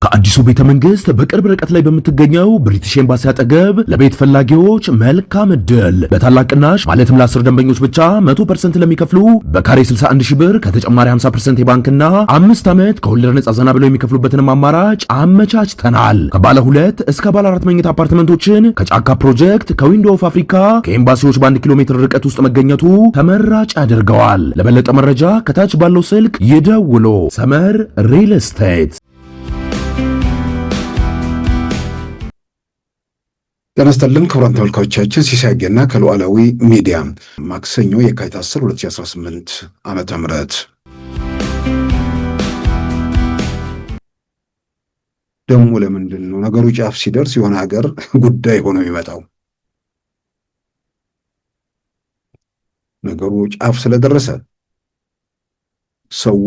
አዲሱ ቤተ መንግስት በቅርብ ርቀት ላይ በምትገኘው ብሪቲሽ ኤምባሲ አጠገብ ለቤት ፈላጊዎች መልካም እድል በታላቅ ቅናሽ ማለትም ለ10 ደንበኞች ብቻ 100% ለሚከፍሉ በካሬ 61000 ብር ከተጨማሪ 50% የባንክና 5 ዓመት ከወለድ ነጻ ዘና ብለው የሚከፍሉበትንም አማራጭ አመቻችተናል። ከባለ 2 እስከ ባለ 4 መኝታ አፓርትመንቶችን ከጫካ ፕሮጀክት ከዊንዶ ኦፍ አፍሪካ ከኤምባሲዎች በ1 ኪሎ ሜትር ርቀት ውስጥ መገኘቱ ተመራጭ አድርገዋል። ለበለጠ መረጃ ከታች ባለው ስልክ ይደውሉ። ሰመር ሪል ስቴት። ጤና ይስጥልን ክቡራን ተመልካቾቻችን፣ ሲሳይ ገና ከሉዓላዊ ሚዲያ ማክሰኞ የካቲት 10 2018 ዓመተ ምህረት ደሞ ለምንድን ነው ነገሩ ጫፍ ሲደርስ የሆነ ሀገር ጉዳይ ሆኖ የሚመጣው? ነገሩ ጫፍ ስለደረሰ ሰው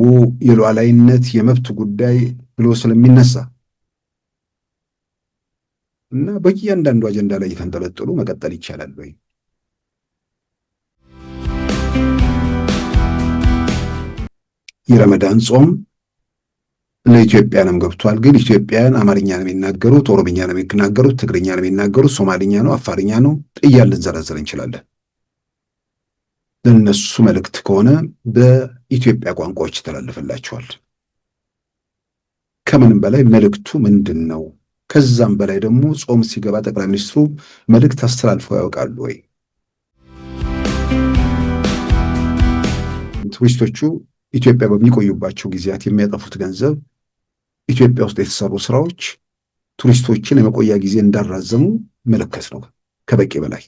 የሉዓላዊነት የመብት ጉዳይ ብሎ ስለሚነሳ እና በእያንዳንዱ አጀንዳ ላይ የተንጠለጠሉ መቀጠል ይቻላል ወይ? የረመዳን ጾም ለኢትዮጵያንም ገብቷል። ግን ኢትዮጵያን አማርኛ ነው የሚናገሩት፣ ኦሮምኛ ነው የሚናገሩት፣ ትግርኛ ነው የሚናገሩት፣ ሶማሊኛ ነው፣ አፋርኛ ነው እያልን ልንዘረዝር እንችላለን። ለነሱ መልእክት ከሆነ በኢትዮጵያ ቋንቋዎች ይተላለፍላቸዋል። ከምንም በላይ መልእክቱ ምንድን ነው? ከዛም በላይ ደግሞ ጾም ሲገባ ጠቅላይ ሚኒስትሩ መልእክት አስተላልፈው ያውቃሉ ወይ? ቱሪስቶቹ ኢትዮጵያ በሚቆዩባቸው ጊዜያት የሚያጠፉት ገንዘብ፣ ኢትዮጵያ ውስጥ የተሰሩ ስራዎች ቱሪስቶችን የመቆያ ጊዜ እንዳራዘሙ መለከት ነው ከበቂ በላይ።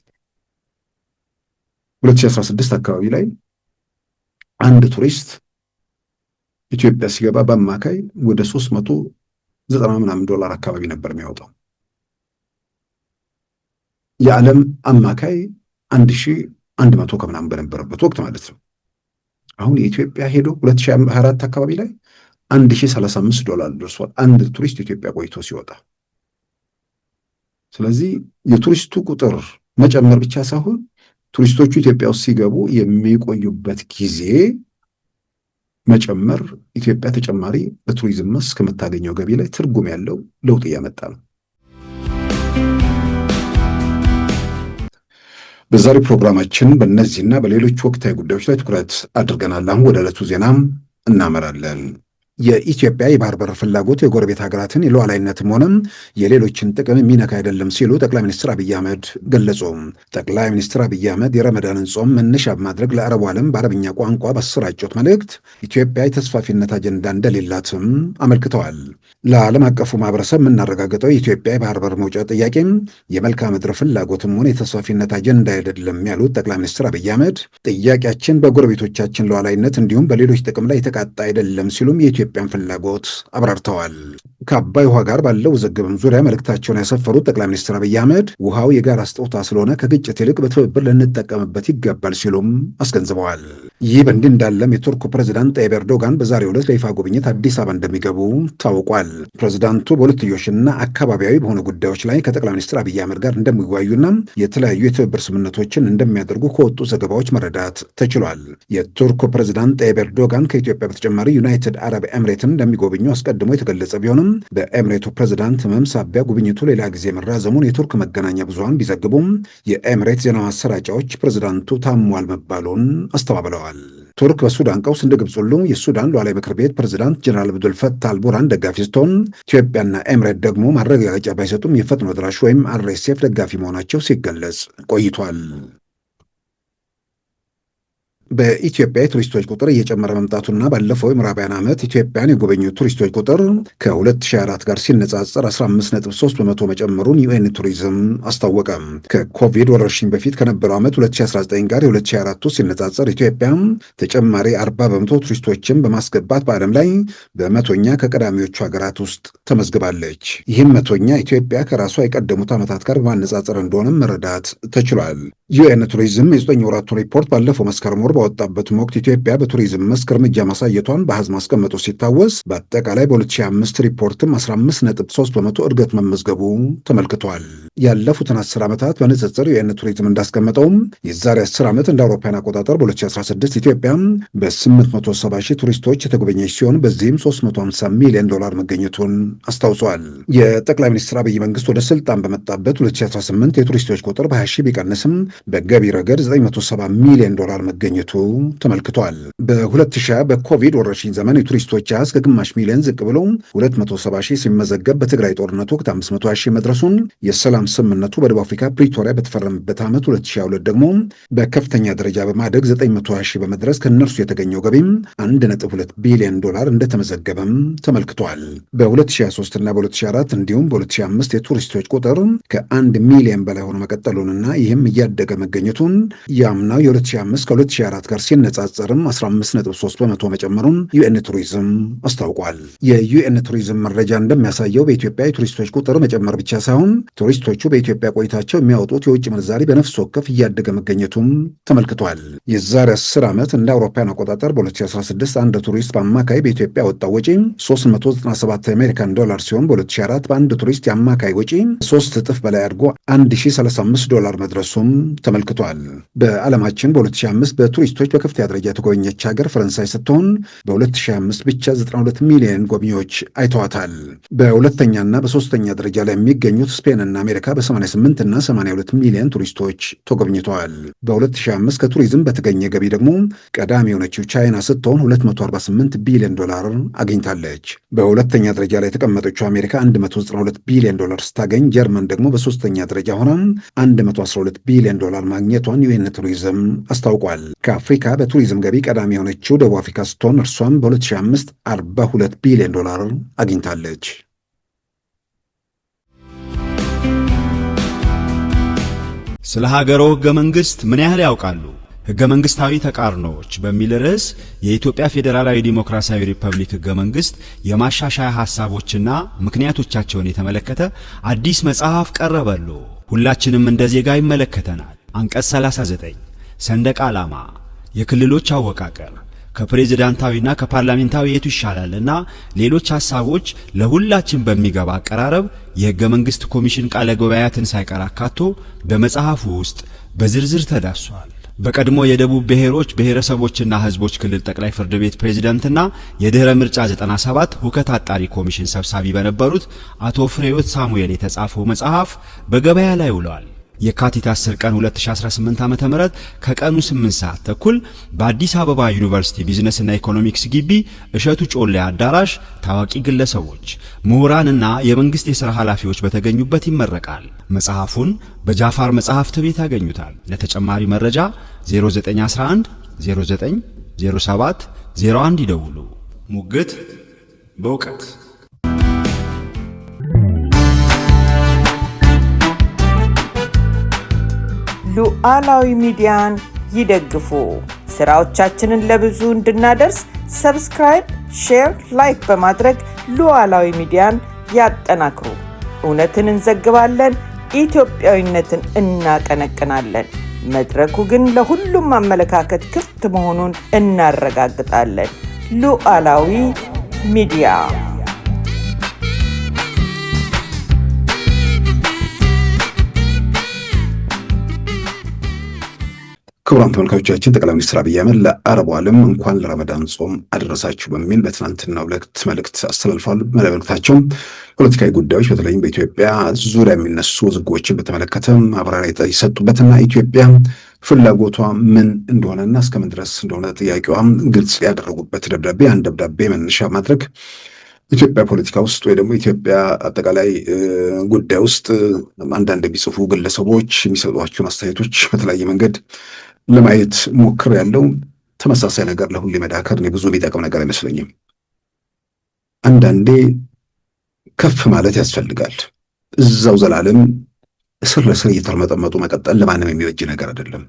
2016 አካባቢ ላይ አንድ ቱሪስት ኢትዮጵያ ሲገባ በአማካይ ወደ 390 $ምናምን አካባቢ ነበር የሚያወጣው። የዓለም አማካይ 1100 ከምናምን በነበረበት ወቅት ማለት ነው። አሁን የኢትዮጵያ ሄዶ 2024 አካባቢ ላይ $1035 ደርሷል አንድ ቱሪስት ኢትዮጵያ ቆይቶ ሲወጣ። ስለዚህ የቱሪስቱ ቁጥር መጨመር ብቻ ሳይሆን ቱሪስቶቹ ኢትዮጵያ ውስጥ ሲገቡ የሚቆዩበት ጊዜ መጨመር ኢትዮጵያ ተጨማሪ በቱሪዝም መስክ ከምታገኘው ገቢ ላይ ትርጉም ያለው ለውጥ እያመጣ ነው። በዛሬው ፕሮግራማችን በእነዚህና በሌሎች ወቅታዊ ጉዳዮች ላይ ትኩረት አድርገናል። አሁን ወደ ዕለቱ ዜናም እናመራለን። የኢትዮጵያ የባህር በር ፍላጎት የጎረቤት ሀገራትን የሉዓላዊነትም ሆነ የሌሎችን ጥቅም የሚነካ አይደለም ሲሉ ጠቅላይ ሚኒስትር አብይ አህመድ ገለጹ። ጠቅላይ ሚኒስትር አብይ አህመድ የረመዳንን ጾም መነሻ በማድረግ ለአረቡ ዓለም በአረብኛ ቋንቋ ባሰራጩት መልእክት ኢትዮጵያ የተስፋፊነት አጀንዳ እንደሌላትም አመልክተዋል። ለዓለም አቀፉ ማህበረሰብ የምናረጋግጠው የኢትዮጵያ የባህር በር መውጫ ጥያቄም የመልክዓ ምድር ፍላጎትም ሆነ የተስፋፊነት አጀንዳ አይደለም ያሉት ጠቅላይ ሚኒስትር አብይ አህመድ ጥያቄያችን በጎረቤቶቻችን ሉዓላዊነት እንዲሁም በሌሎች ጥቅም ላይ የተቃጣ አይደለም ሲሉም የኢትዮጵያን ፍላጎት አብራርተዋል። ከአባይ ውሃ ጋር ባለው ውዝግብም ዙሪያ መልእክታቸውን ያሰፈሩት ጠቅላይ ሚኒስትር አብይ አህመድ ውሃው የጋራ ስጦታ ስለሆነ ከግጭት ይልቅ በትብብር ልንጠቀምበት ይገባል ሲሉም አስገንዝበዋል። ይህ በእንዲህ እንዳለም የቱርኩ ፕሬዝዳንት ጣይብ ኤርዶጋን በዛሬው ዕለት ለይፋ ጉብኝት አዲስ አበባ እንደሚገቡ ታውቋል። ፕሬዝዳንቱ በሁለትዮሽና አካባቢያዊ በሆኑ ጉዳዮች ላይ ከጠቅላይ ሚኒስትር አብይ አህመድ ጋር እንደሚወያዩና የተለያዩ የትብብር ስምምነቶችን እንደሚያደርጉ ከወጡ ዘገባዎች መረዳት ተችሏል። የቱርኩ ፕሬዝዳንት ጣይብ ኤርዶጋን ከኢትዮጵያ በተጨማሪ ዩናይትድ አረብ ኤምሬትን እንደሚጎበኙ አስቀድሞ የተገለጸ ቢሆንም በኤምሬቱ ፕሬዝዳንት ህመም ሳቢያ ጉብኝቱ ሌላ ጊዜ መራዘሙን የቱርክ መገናኛ ብዙሃን ቢዘግቡም የኤምሬት ዜና ማሰራጫዎች ፕሬዝዳንቱ ታሟል መባሉን አስተባብለዋል። ቱርክ በሱዳን ቀውስ እንደ ግብፅ ሁሉ የሱዳን ሉዓላዊ ምክር ቤት ፕሬዝዳንት ጀነራል አብዱልፈታህ አልቡርሃን ደጋፊ ስትሆን ኢትዮጵያና ኤምሬት ደግሞ ማረጋገጫ ባይሰጡም የፈጥኖ ደራሽ ወይም አርኤስኤፍ ደጋፊ መሆናቸው ሲገለጽ ቆይቷል። በኢትዮጵያ የቱሪስቶች ቁጥር እየጨመረ መምጣቱና ባለፈው የምዕራባውያን ዓመት ኢትዮጵያን የጎበኙ ቱሪስቶች ቁጥር ከ2004 ጋር ሲነጻጸር 15.3 በመቶ መጨመሩን ዩኤን ቱሪዝም አስታወቀ። ከኮቪድ ወረርሽኝ በፊት ከነበረው ዓመት 2019 ጋር የ2024 ሲነጻጸር ኢትዮጵያ ተጨማሪ 40 በመቶ ቱሪስቶችን በማስገባት በዓለም ላይ በመቶኛ ከቀዳሚዎቹ ሀገራት ውስጥ ተመዝግባለች። ይህም መቶኛ ኢትዮጵያ ከራሷ የቀደሙት ዓመታት ጋር በማነጻጸር እንደሆነም መረዳት ተችሏል። ዩኤን ቱሪዝም የ9 ወራቱ ሪፖርት ባለፈው መስከረም ወር ባወጣበትም ወቅት ኢትዮጵያ በቱሪዝም መስክ እርምጃ ማሳየቷን በአሃዝ ማስቀመጡ ሲታወስ በአጠቃላይ በ2005 ሪፖርትም 15.3 በመቶ እድገት መመዝገቡ ተመልክቷል። ያለፉትን 10 ዓመታት በንጽጽር ዩኤን ቱሪዝም እንዳስቀመጠውም የዛሬ 10 ዓመት እንደ አውሮፓውያን አቆጣጠር በ2016 ኢትዮጵያ በ870 ሺህ ቱሪስቶች የተጎበኘች ሲሆን በዚህም $350 ሚሊዮን መገኘቱን አስታውሷል። የጠቅላይ ሚኒስትር አብይ መንግስት ወደ ስልጣን በመጣበት 2018 የቱሪስቶች ቁጥር በ20 ሺህ ቢቀንስም በገቢ ረገድ $970 ሚሊዮን መገኘቱ ተመልክቷል። በ2020 በኮቪድ ወረርሽኝ ዘመን የቱሪስቶች አሃዝ ከግማሽ ሚሊዮን ዝቅ ብሎ 270 ሺህ ሲመዘገብ በትግራይ ጦርነት ወቅት 500 ሺህ መድረሱን የሰላም ስምምነቱ በደቡብ አፍሪካ ፕሪቶሪያ በተፈረመበት ዓመት 2022 ደግሞ በከፍተኛ ደረጃ በማደግ 920 ሺህ በመድረስ ከእነርሱ የተገኘው ገቢም $1.2 ቢሊዮን እንደተመዘገበም ተመልክቷል። በ2023 እና በ2004 እንዲሁም በ2005 የቱሪስቶች ቁጥር ከ1 ሚሊዮን በላይ ሆኖ መቀጠሉንና ይህም እያደገ መገኘቱን ያምናው የ2005 ከ2004 ጋር ሲነጻጸርም 15.3 በመቶ መጨመሩን ዩኤን ቱሪዝም አስታውቋል። የዩኤን ቱሪዝም መረጃ እንደሚያሳየው በኢትዮጵያ የቱሪስቶች ቁጥር መጨመር ብቻ ሳይሆን ቱሪስቶቹ በኢትዮጵያ ቆይታቸው የሚያወጡት የውጭ ምንዛሪ በነፍስ ወከፍ እያደገ መገኘቱም ተመልክቷል። የዛሬ 10 ዓመት እንደ አውሮፓውያን አቆጣጠር በ2016 አንድ ቱሪስት በአማካይ በኢትዮጵያ ወጣው ወጪ $397 የአሜሪካን ዶላር ሲሆን በ2004 በአንድ ቱሪስት የአማካይ ወጪ 3 እጥፍ በላይ አድርጎ $1035 መድረሱም ተመልክቷል። በዓለማችን በ2005 በቱሪስቶች በከፍተኛ ደረጃ የተጎበኘች ሀገር ፈረንሳይ ስትሆን በ2025 ብቻ 92 ሚሊዮን ጎብኚዎች አይተዋታል። በሁለተኛና በሶስተኛ ደረጃ ላይ የሚገኙት ስፔን እና አሜሪካ በ88 እና 82 ሚሊዮን ቱሪስቶች ተጎብኝተዋል። በ2025 ከቱሪዝም በተገኘ ገቢ ደግሞ ቀዳሚ የሆነችው ቻይና ስትሆን $248 ቢሊዮን አግኝታለች። በሁለተኛ ደረጃ ላይ የተቀመጠችው አሜሪካ $192 ቢሊዮን ስታገኝ፣ ጀርመን ደግሞ በሶስተኛ ደረጃ ሆና $112 ቢሊዮን ማግኘቷን ዩኤን ቱሪዝም አስታውቋል። ከአፍሪካ በቱሪዝም ገቢ ቀዳሚ የሆነችው ደቡብ አፍሪካ ስትሆን እርሷም በ2005 $42 ቢሊዮን አግኝታለች። ስለ ሀገሮ ሕገ መንግሥት ምን ያህል ያውቃሉ? ሕገ መንግሥታዊ ተቃርኖዎች በሚል ርዕስ የኢትዮጵያ ፌዴራላዊ ዲሞክራሲያዊ ሪፐብሊክ ሕገ መንግሥት የማሻሻያ ሐሳቦችና ምክንያቶቻቸውን የተመለከተ አዲስ መጽሐፍ ቀረበሉ። ሁላችንም እንደ ዜጋ ይመለከተናል። አንቀጽ 39 ሰንደቅ ዓላማ፣ የክልሎች አወቃቀር፣ ከፕሬዝዳንታዊና ከፓርላሜንታዊ የቱ ይሻላልና ሌሎች ሐሳቦች ለሁላችን በሚገባ አቀራረብ የሕገ መንግሥት ኮሚሽን ቃለ ጉባኤያትን ሳይቀር አካቶ በመጽሐፉ ውስጥ በዝርዝር ተዳሷል። በቀድሞ የደቡብ ብሔሮች ብሔረሰቦችና ሕዝቦች ክልል ጠቅላይ ፍርድ ቤት ፕሬዝዳንትና የድህረ ምርጫ 97 ሁከት አጣሪ ኮሚሽን ሰብሳቢ በነበሩት አቶ ፍሬሕይወት ሳሙኤል የተጻፈው መጽሐፍ በገበያ ላይ ውሏል። የካቲት 10 ቀን 2018 ዓ.ም ከቀኑ 8 ሰዓት ተኩል በአዲስ አበባ ዩኒቨርሲቲ ቢዝነስና ኢኮኖሚክስ ግቢ እሸቱ ጮሌ አዳራሽ ታዋቂ ግለሰቦች፣ ምሁራንና የመንግስት የሥራ ኃላፊዎች በተገኙበት ይመረቃል። መጽሐፉን በጃፋር መጽሐፍት ቤት ያገኙታል። ለተጨማሪ መረጃ 0911 09 07 01 ይደውሉ። ሙግት በእውቀት ሉዓላዊ ሚዲያን ይደግፉ። ስራዎቻችንን ለብዙ እንድናደርስ ሰብስክራይብ፣ ሼር፣ ላይክ በማድረግ ሉዓላዊ ሚዲያን ያጠናክሩ። እውነትን እንዘግባለን፣ ኢትዮጵያዊነትን እናቀነቅናለን። መድረኩ ግን ለሁሉም አመለካከት ክፍት መሆኑን እናረጋግጣለን። ሉዓላዊ ሚዲያ ክቡራን ተመልካቾቻችን ጠቅላይ ሚኒስትር አብይ አህመድ ለአረቡ ዓለም እንኳን ለረመዳን ጾም አደረሳችሁ በሚል በትናንትናው ዕለት መልእክት አስተላልፈዋል። መልእክታቸው ፖለቲካዊ ጉዳዮች በተለይም በኢትዮጵያ ዙሪያ የሚነሱ ውዝግቦችን በተመለከተ ማብራሪያ የሰጡበትና ኢትዮጵያ ፍላጎቷ ምን እንደሆነና እስከምን ድረስ እንደሆነ ጥያቄዋም ግልጽ ያደረጉበት ደብዳቤ አንድ ደብዳቤ መነሻ ማድረግ ኢትዮጵያ ፖለቲካ ውስጥ ወይ ደግሞ ኢትዮጵያ አጠቃላይ ጉዳይ ውስጥ አንዳንድ የሚጽፉ ግለሰቦች የሚሰጧቸውን አስተያየቶች በተለያየ መንገድ ለማየት ሞክር ያለው ተመሳሳይ ነገር ለሁሌ መዳከር እኔ ብዙ የሚጠቅም ነገር አይመስለኝም። አንዳንዴ ከፍ ማለት ያስፈልጋል። እዛው ዘላለም እስር ለስር እየተርመጠመጡ መቀጠል ለማንም የሚበጅ ነገር አይደለም።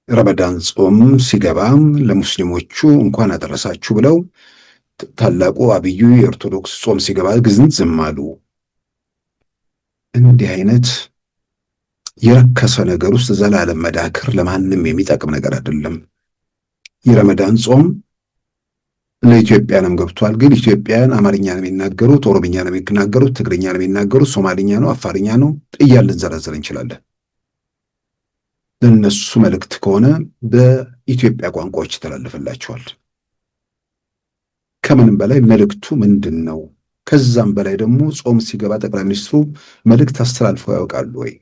ረመዳን ጾም ሲገባ ለሙስሊሞቹ እንኳን አደረሳችሁ ብለው ታላቁ አብዩ የኦርቶዶክስ ጾም ሲገባ ግን ዝም አሉ። እንዲህ አይነት የረከሰ ነገር ውስጥ ዘላለም መዳከር ለማንም የሚጠቅም ነገር አይደለም። የረመዳን ጾም ለኢትዮጵያንም ገብቷል። ግን ኢትዮጵያን አማርኛ ነው የሚናገሩት፣ ኦሮምኛ ነው የሚናገሩት፣ ትግርኛ ነው የሚናገሩት፣ ሶማሊኛ ነው፣ አፋርኛ ነው እያልን ልንዘረዝር እንችላለን። ለእነሱ መልእክት ከሆነ በኢትዮጵያ ቋንቋዎች ይተላለፍላቸዋል። ከምንም በላይ መልእክቱ ምንድን ነው? ከዛም በላይ ደግሞ ጾም ሲገባ ጠቅላይ ሚኒስትሩ መልእክት አስተላልፈው ያውቃሉ ወይ?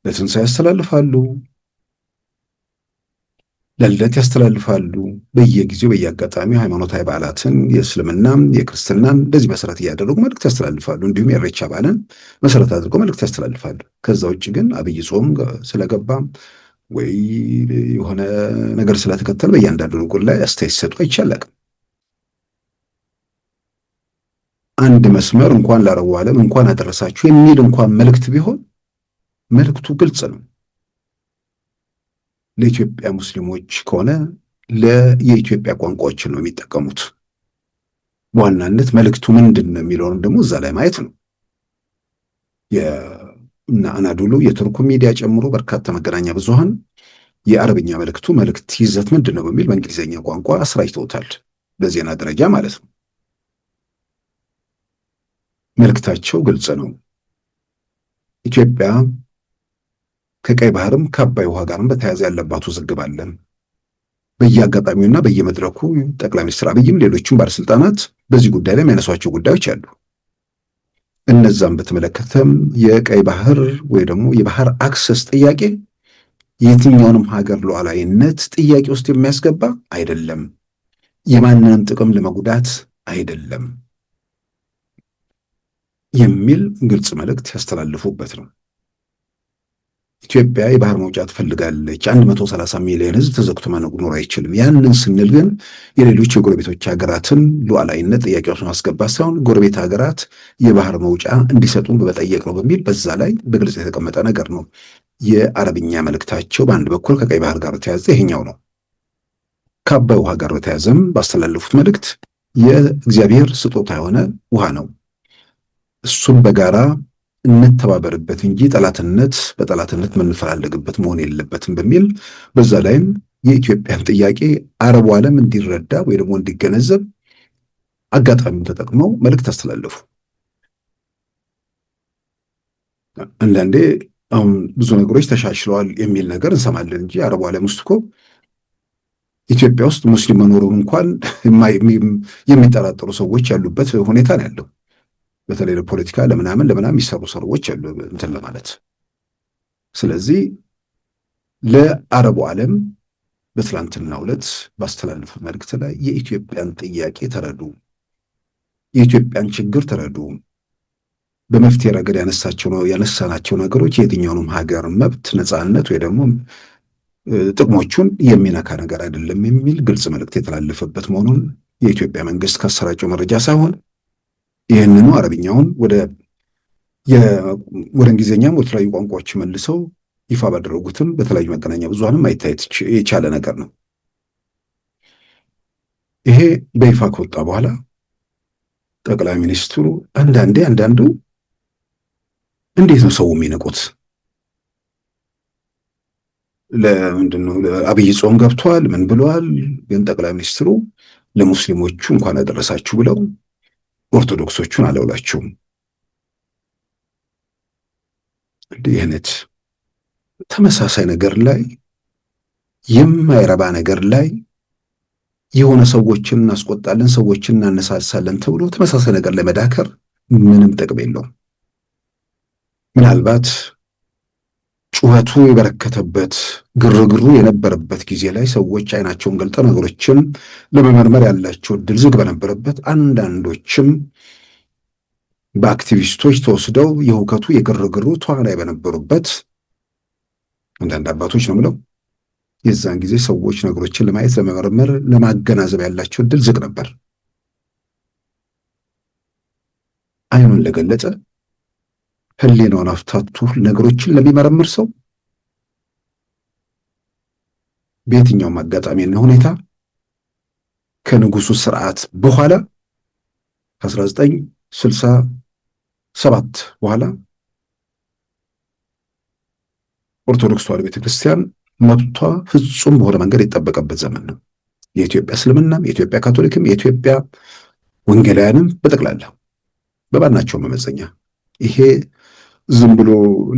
ለትንሣኤ ያስተላልፋሉ፣ ለልደት ያስተላልፋሉ። በየጊዜው በየአጋጣሚው ሃይማኖታዊ በዓላትን የእስልምናም የክርስትናን እንደዚህ መሰረት እያደረጉ መልእክት ያስተላልፋሉ። እንዲሁም የኢሬቻ በዓልን መሰረት አድርገው መልእክት ያስተላልፋሉ። ከዛ ውጭ ግን አብይ ጾም ስለገባ ወይ የሆነ ነገር ስለተከተለ በእያንዳንዱ ንጉር ላይ አስተያየት ሲሰጡ አይቻልም። አንድ መስመር እንኳን ለአረቡ ዓለም እንኳን አደረሳችሁ የሚል እንኳን መልእክት ቢሆን መልእክቱ ግልጽ ነው። ለኢትዮጵያ ሙስሊሞች ከሆነ የኢትዮጵያ ቋንቋዎችን ነው የሚጠቀሙት። በዋናነት መልእክቱ ምንድን ነው የሚለውንም ደግሞ እዛ ላይ ማየት ነው። እና አናዶሉ የቱርኩ ሚዲያ ጨምሮ በርካታ መገናኛ ብዙሃን የአረብኛ መልእክት ይዘት ምንድን ነው በሚል በእንግሊዝኛ ቋንቋ አስራጭተውታል። በዜና ደረጃ ማለት ነው። መልእክታቸው ግልጽ ነው። ኢትዮጵያ ከቀይ ባህርም ከአባይ ውሃ ጋርም በተያያዘ ያለባት ውዝግብ አለ። በየአጋጣሚውና በየመድረኩ ጠቅላይ ሚኒስትር አብይም ሌሎችም ባለስልጣናት በዚህ ጉዳይ ላይ የሚያነሷቸው ጉዳዮች አሉ። እነዛም በተመለከተም የቀይ ባህር ወይ ደግሞ የባህር አክሰስ ጥያቄ የትኛውንም ሀገር ሉዓላዊነት ጥያቄ ውስጥ የሚያስገባ አይደለም፣ የማንንም ጥቅም ለመጉዳት አይደለም የሚል ግልጽ መልእክት ያስተላልፉበት ነው። ኢትዮጵያ የባህር መውጫ ትፈልጋለች። 130 ሚሊዮን ሕዝብ ተዘግቶ መኖር አይችልም። ያንን ስንል ግን የሌሎች የጎረቤቶች ሀገራትን ሉዓላዊነት ጥያቄ ውስጥ ማስገባት ሳይሆን ጎረቤት ሀገራት የባህር መውጫ እንዲሰጡን በመጠየቅ ነው በሚል በዛ ላይ በግልጽ የተቀመጠ ነገር ነው። የአረብኛ መልእክታቸው በአንድ በኩል ከቀይ ባህር ጋር በተያያዘ ይሄኛው ነው። ከአባይ ውሃ ጋር በተያያዘም ባስተላለፉት መልእክት የእግዚአብሔር ስጦታ የሆነ ውሃ ነው፣ እሱም በጋራ እንተባበርበት እንጂ በጠላትነት የምንፈላለግበት መሆን የለበትም በሚል በዛ ላይም የኢትዮጵያን ጥያቄ አረቡ ዓለም እንዲረዳ ወይ ደግሞ እንዲገነዘብ አጋጣሚውን ተጠቅመው መልእክት አስተላለፉ። አንዳንዴ አሁን ብዙ ነገሮች ተሻሽለዋል የሚል ነገር እንሰማለን እንጂ አረቡ ዓለም ውስጥ እኮ ኢትዮጵያ ውስጥ ሙስሊም መኖሩን እንኳን የሚጠራጠሩ ሰዎች ያሉበት ሁኔታ ነው ያለው። በተለይ ለፖለቲካ ለምናምን የሚሰሩ ሰዎች ያሉ እንትን ለማለት። ስለዚህ ለአረቡ ዓለም በትላንትናው ዕለት ባስተላለፈ መልእክት ላይ የኢትዮጵያን ጥያቄ ተረዱ፣ የኢትዮጵያን ችግር ተረዱ፣ በመፍትሄ ረገድ ያነሳናቸው ነገሮች የትኛውንም ሀገር መብት ነፃነት ወይ ደግሞ ጥቅሞቹን የሚነካ ነገር አይደለም የሚል ግልጽ መልእክት የተላለፈበት መሆኑን የኢትዮጵያ መንግስት ካሰራጨው መረጃ ሳይሆን ይህንኑ አረብኛውን ወደ እንግሊዝኛም ወደ ተለያዩ ቋንቋዎች መልሰው ይፋ ባደረጉትም በተለያዩ መገናኛ ብዙሃንም ማይታየት የቻለ ነገር ነው። ይሄ በይፋ ከወጣ በኋላ ጠቅላይ ሚኒስትሩ አንዳንዱ እንዴት ነው ሰው የሚነቁት? ለምንድን ነው አብይ ጾም ገብቷል ምን ብለዋል? ግን ጠቅላይ ሚኒስትሩ ለሙስሊሞቹ እንኳን አደረሳችሁ ብለው ኦርቶዶክሶቹን አለውላቸውም። እንዲህ አይነት ተመሳሳይ ነገር ላይ የማይረባ ነገር ላይ የሆነ ሰዎችን እናስቆጣለን፣ ሰዎችን እናነሳሳለን ተብሎ ተመሳሳይ ነገር ላይ መዳከር ምንም ጥቅም የለውም። ምናልባት ጩኸቱ የበረከተበት ግርግሩ የነበረበት ጊዜ ላይ ሰዎች አይናቸውን ገልጠው ነገሮችን ለመመርመር ያላቸው እድል ዝግ በነበረበት አንዳንዶችም በአክቲቪስቶች ተወስደው የሁከቱ የግርግሩ ተዋናይ በነበሩበት አንዳንድ አባቶች ነው የምለው የዛን ጊዜ ሰዎች ነገሮችን ለማየት፣ ለመመርመር፣ ለማገናዘብ ያላቸው እድል ዝግ ነበር። አይኑን ለገለጸ ህሊናውን አፍታቱ ነገሮችን ለሚመረምር ሰው በየትኛውም አጋጣሚና ሁኔታ ከንጉሱ ስርዓት በኋላ ከ1967 በኋላ ኦርቶዶክስ ተዋሕዶ ቤተክርስቲያን መብቷ ፍጹም በሆነ መንገድ የጠበቀበት ዘመን ነው። የኢትዮጵያ እስልምናም፣ የኢትዮጵያ ካቶሊክም፣ የኢትዮጵያ ወንጌላውያንም በጠቅላላ በማናቸው መመዘኛ ይሄ ዝም ብሎ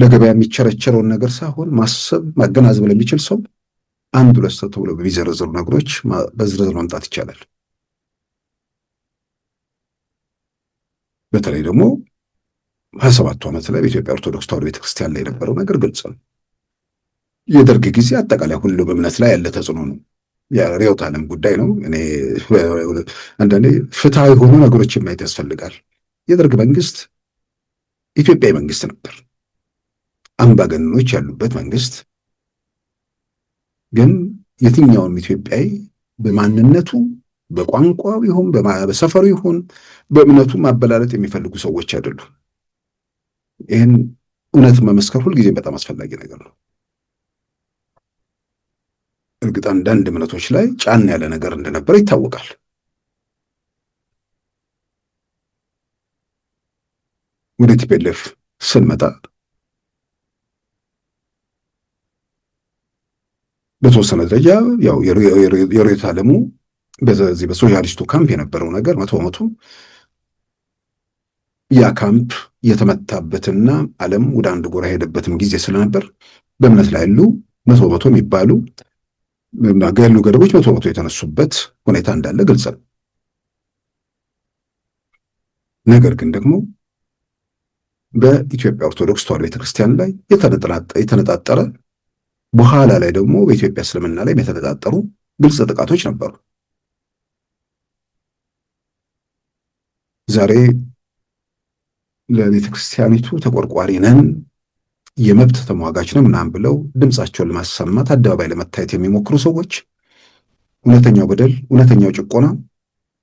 ለገበያ የሚቸረቸረውን ነገር ሳይሆን ማሰብ ማገናዘብ ለሚችል ሰው አንድ ሁለት ሰው ተብሎ በሚዘረዘሩ ነገሮች በዝርዝር ማምጣት ይቻላል። በተለይ ደግሞ 27ቱ ዓመት ላይ በኢትዮጵያ ኦርቶዶክስ ተዋሕዶ ቤተክርስቲያን ላይ የነበረው ነገር ግልጽ ነው። የደርግ ጊዜ አጠቃላይ ሁሉም እምነት ላይ ያለ ተጽዕኖ ነው። የርዕዮተ ዓለም ጉዳይ ነው። እኔ አንዳንዴ ፍትሐዊ የሆኑ ነገሮችን ማየት ያስፈልጋል። የደርግ መንግስት ኢትዮጵያዊ መንግስት ነበር። አምባገነኖች ያሉበት መንግስት ግን የትኛውም ኢትዮጵያዊ በማንነቱ በቋንቋው ይሁን በሰፈሩ ይሁን በእምነቱ ማበላለጥ የሚፈልጉ ሰዎች አይደሉም። ይህን እውነት መመስከር ሁልጊዜም በጣም አስፈላጊ ነገር ነው። እርግጥ አንዳንድ እምነቶች ላይ ጫን ያለ ነገር እንደነበረ ይታወቃል። ወደ ቲፒኤልኤፍ ስንመጣ በተወሰነ ደረጃ ያው የርዕዮተ ዓለሙ በዚህ በሶሻሊስቱ ካምፕ የነበረው ነገር መቶ በመቶ ያ ካምፕ የተመታበትና ዓለም ወደ አንድ ጎራ ሄደበትም ጊዜ ስለነበር በእምነት ላይ ያሉ መቶ በመቶ የሚባሉ ያሉ ገደቦች መቶ በመቶ የተነሱበት ሁኔታ እንዳለ ግልጽ ነው። ነገር ግን ደግሞ በኢትዮጵያ ኦርቶዶክስ ተዋሕዶ ቤተክርስቲያን ላይ የተነጣጠረ በኋላ ላይ ደግሞ በኢትዮጵያ እስልምና ላይ የተነጣጠሩ ግልጽ ጥቃቶች ነበሩ። ዛሬ ለቤተክርስቲያኒቱ ተቆርቋሪ ነን፣ የመብት ተሟጋች ነው ምናምን ብለው ድምፃቸውን ለማሰማት አደባባይ ለመታየት የሚሞክሩ ሰዎች እውነተኛው በደል፣ እውነተኛው ጭቆና፣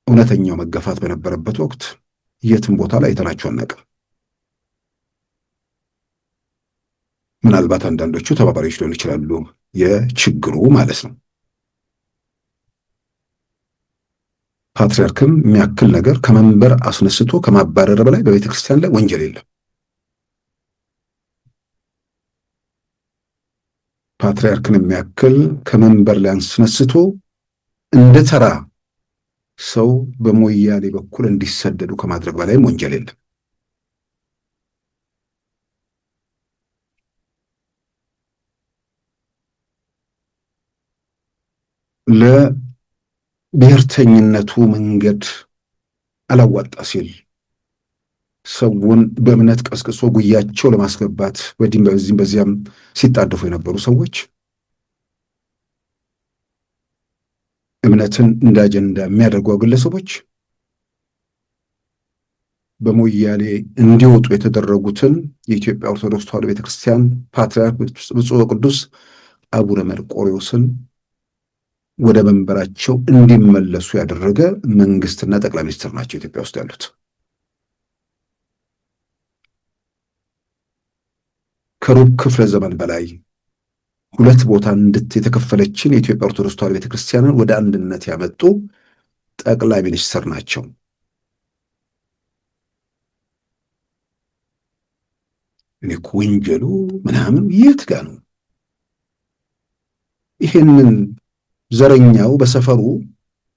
እውነተኛው መገፋት በነበረበት ወቅት የትም ቦታ ላይ አይተናቸው አናውቅም። ምናልባት አንዳንዶቹ ተባባሪዎች ሊሆኑ ይችላሉ የችግሩ ማለት ነው። ፓትርያርክም የሚያክል ነገር ከመንበር አስነስቶ ከማባረር በላይ በቤተ ክርስቲያን ላይ ወንጀል የለም። ፓትርያርክን የሚያክል ከመንበር ላይ አስነስቶ እንደ ተራ ሰው በሞያሌ በኩል እንዲሰደዱ ከማድረግ በላይም ወንጀል የለም። ለብሔርተኝነቱ መንገድ አላዋጣ ሲል ሰውን በእምነት ቀስቅሶ ጉያቸው ለማስገባት በዚህም በዚያም ሲጣደፉ የነበሩ ሰዎች እምነትን እንደ አጀንዳ የሚያደርጉ ግለሰቦች በሞያሌ እንዲወጡ የተደረጉትን የኢትዮጵያ ኦርቶዶክስ ተዋሕዶ ቤተክርስቲያን ፓትርያርክ ብፁዕ ወቅዱስ አቡነ መርቆሬዎስን ወደ መንበራቸው እንዲመለሱ ያደረገ መንግስትና ጠቅላይ ሚኒስትር ናቸው ኢትዮጵያ ውስጥ ያሉት። ከሩብ ክፍለ ዘመን በላይ ሁለት ቦታ የተከፈለችን የኢትዮጵያ ኦርቶዶክስ ተዋሕዶ ቤተክርስቲያንን ወደ አንድነት ያመጡ ጠቅላይ ሚኒስትር ናቸው። እኔ እኮ ወንጀሉ ምናምን የት ጋ ነው? ይሄንን ዘረኛው በሰፈሩ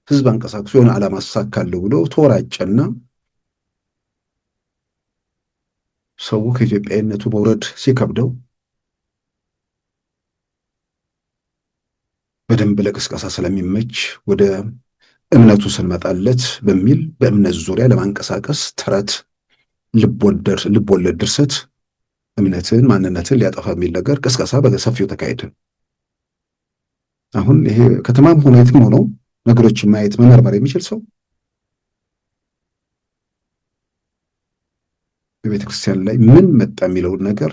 ህዝብ አንቀሳቅሶ የሆነ ዓላማ አሳካለሁ ብሎ ተወራጨና ሰው ከኢትዮጵያዊነቱ መውረድ ሲከብደው በደንብ ለቅስቀሳ ስለሚመች ወደ እምነቱ ስንመጣለት በሚል በእምነት ዙሪያ ለማንቀሳቀስ ተረት፣ ልቦለድ ድርሰት እምነትን ማንነትን ሊያጠፋ የሚል ነገር ቅስቀሳ በሰፊው ተካሄደ። አሁን ይሄ ከተማም ሆኖ የትም ሆኖ ነገሮችን ማየት መመርመር የሚችል ሰው በቤተ ክርስቲያን ላይ ምን መጣ የሚለውን ነገር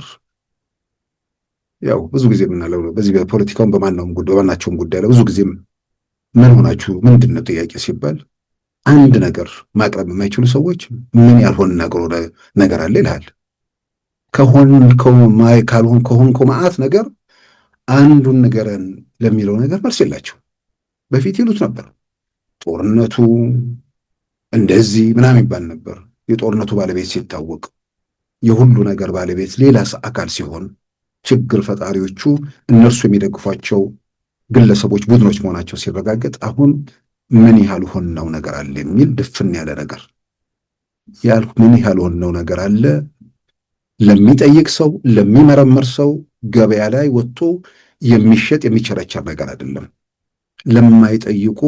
ያው ብዙ ጊዜ የምናለው ነው። በዚህ በፖለቲካውን በማናቸውም ጉዳይ ላይ ብዙ ጊዜም ምን ሆናችሁ ምንድን ነው ጥያቄ ሲባል አንድ ነገር ማቅረብ የማይችሉ ሰዎች ምን ያልሆን ነገር አለ ይልሃል። ከሆንከው መዓት ነገር አንዱን ነገርን ለሚለው ነገር መልስ የላቸው። በፊት ይሉት ነበር ጦርነቱ እንደዚህ ምናምን ይባል ነበር። የጦርነቱ ባለቤት ሲታወቅ የሁሉ ነገር ባለቤት ሌላ አካል ሲሆን ችግር ፈጣሪዎቹ እነርሱ የሚደግፏቸው ግለሰቦች፣ ቡድኖች መሆናቸው ሲረጋገጥ አሁን ምን ያህል ሆነው ነገር አለ የሚል ድፍን ያለ ነገር ምን ያህል ሆነው ነገር አለ ለሚጠይቅ ሰው ለሚመረምር ሰው ገበያ ላይ ወጥቶ የሚሸጥ የሚቸረቸር ነገር አይደለም። ለማይጠይቁ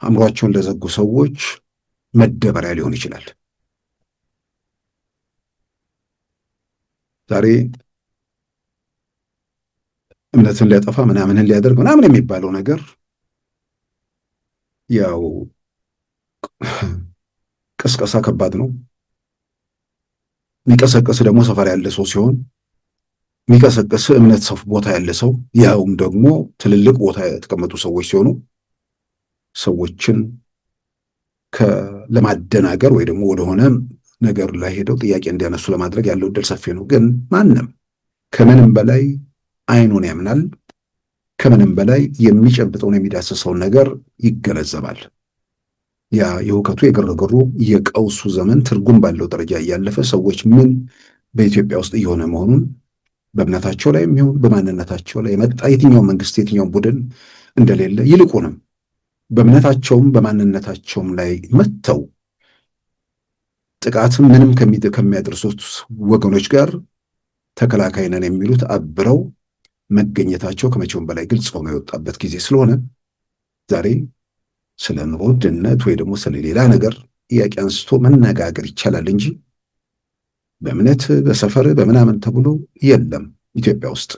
አእምሯቸውን ለዘጉ ሰዎች መደበሪያ ሊሆን ይችላል። ዛሬ እምነትን ሊያጠፋ ምናምንን ሊያደርግ ምናምን የሚባለው ነገር ያው ቅስቀሳ ከባድ ነው። የሚቀሰቅስ ደግሞ ሰፈር ያለ ሰው ሲሆን የሚቀሰቅስ እምነት ቦታ ያለ ሰው ያውም ደግሞ ትልልቅ ቦታ የተቀመጡ ሰዎች ሲሆኑ ሰዎችን ለማደናገር ወይ ደግሞ ወደሆነ ነገር ላይ ሄደው ጥያቄ እንዲያነሱ ለማድረግ ያለው እድል ሰፊ ነው። ግን ማንም ከምንም በላይ አይኑን ያምናል። ከምንም በላይ የሚጨብጠውን የሚዳስሰውን ነገር ይገነዘባል። ያ የሁከቱ የግርግሩ የቀውሱ ዘመን ትርጉም ባለው ደረጃ እያለፈ ሰዎች ምን በኢትዮጵያ ውስጥ እየሆነ መሆኑን በእምነታቸው ላይ የሚሆን በማንነታቸው ላይ የመጣ የትኛው መንግስት የትኛው ቡድን እንደሌለ ይልቁንም በእምነታቸውም በማንነታቸውም ላይ መጥተው ጥቃትም ምንም ከሚያደርሱት ወገኖች ጋር ተከላካይ ነን የሚሉት አብረው መገኘታቸው ከመቼውም በላይ ግልጽ ሆኖ የወጣበት ጊዜ ስለሆነ ዛሬ ስለ ኑሮ ውድነት ወይ ደግሞ ስለ ሌላ ነገር ጥያቄ አንስቶ መነጋገር ይቻላል እንጂ በእምነት በሰፈር በምናምን ተብሎ የለም። ኢትዮጵያ ውስጥ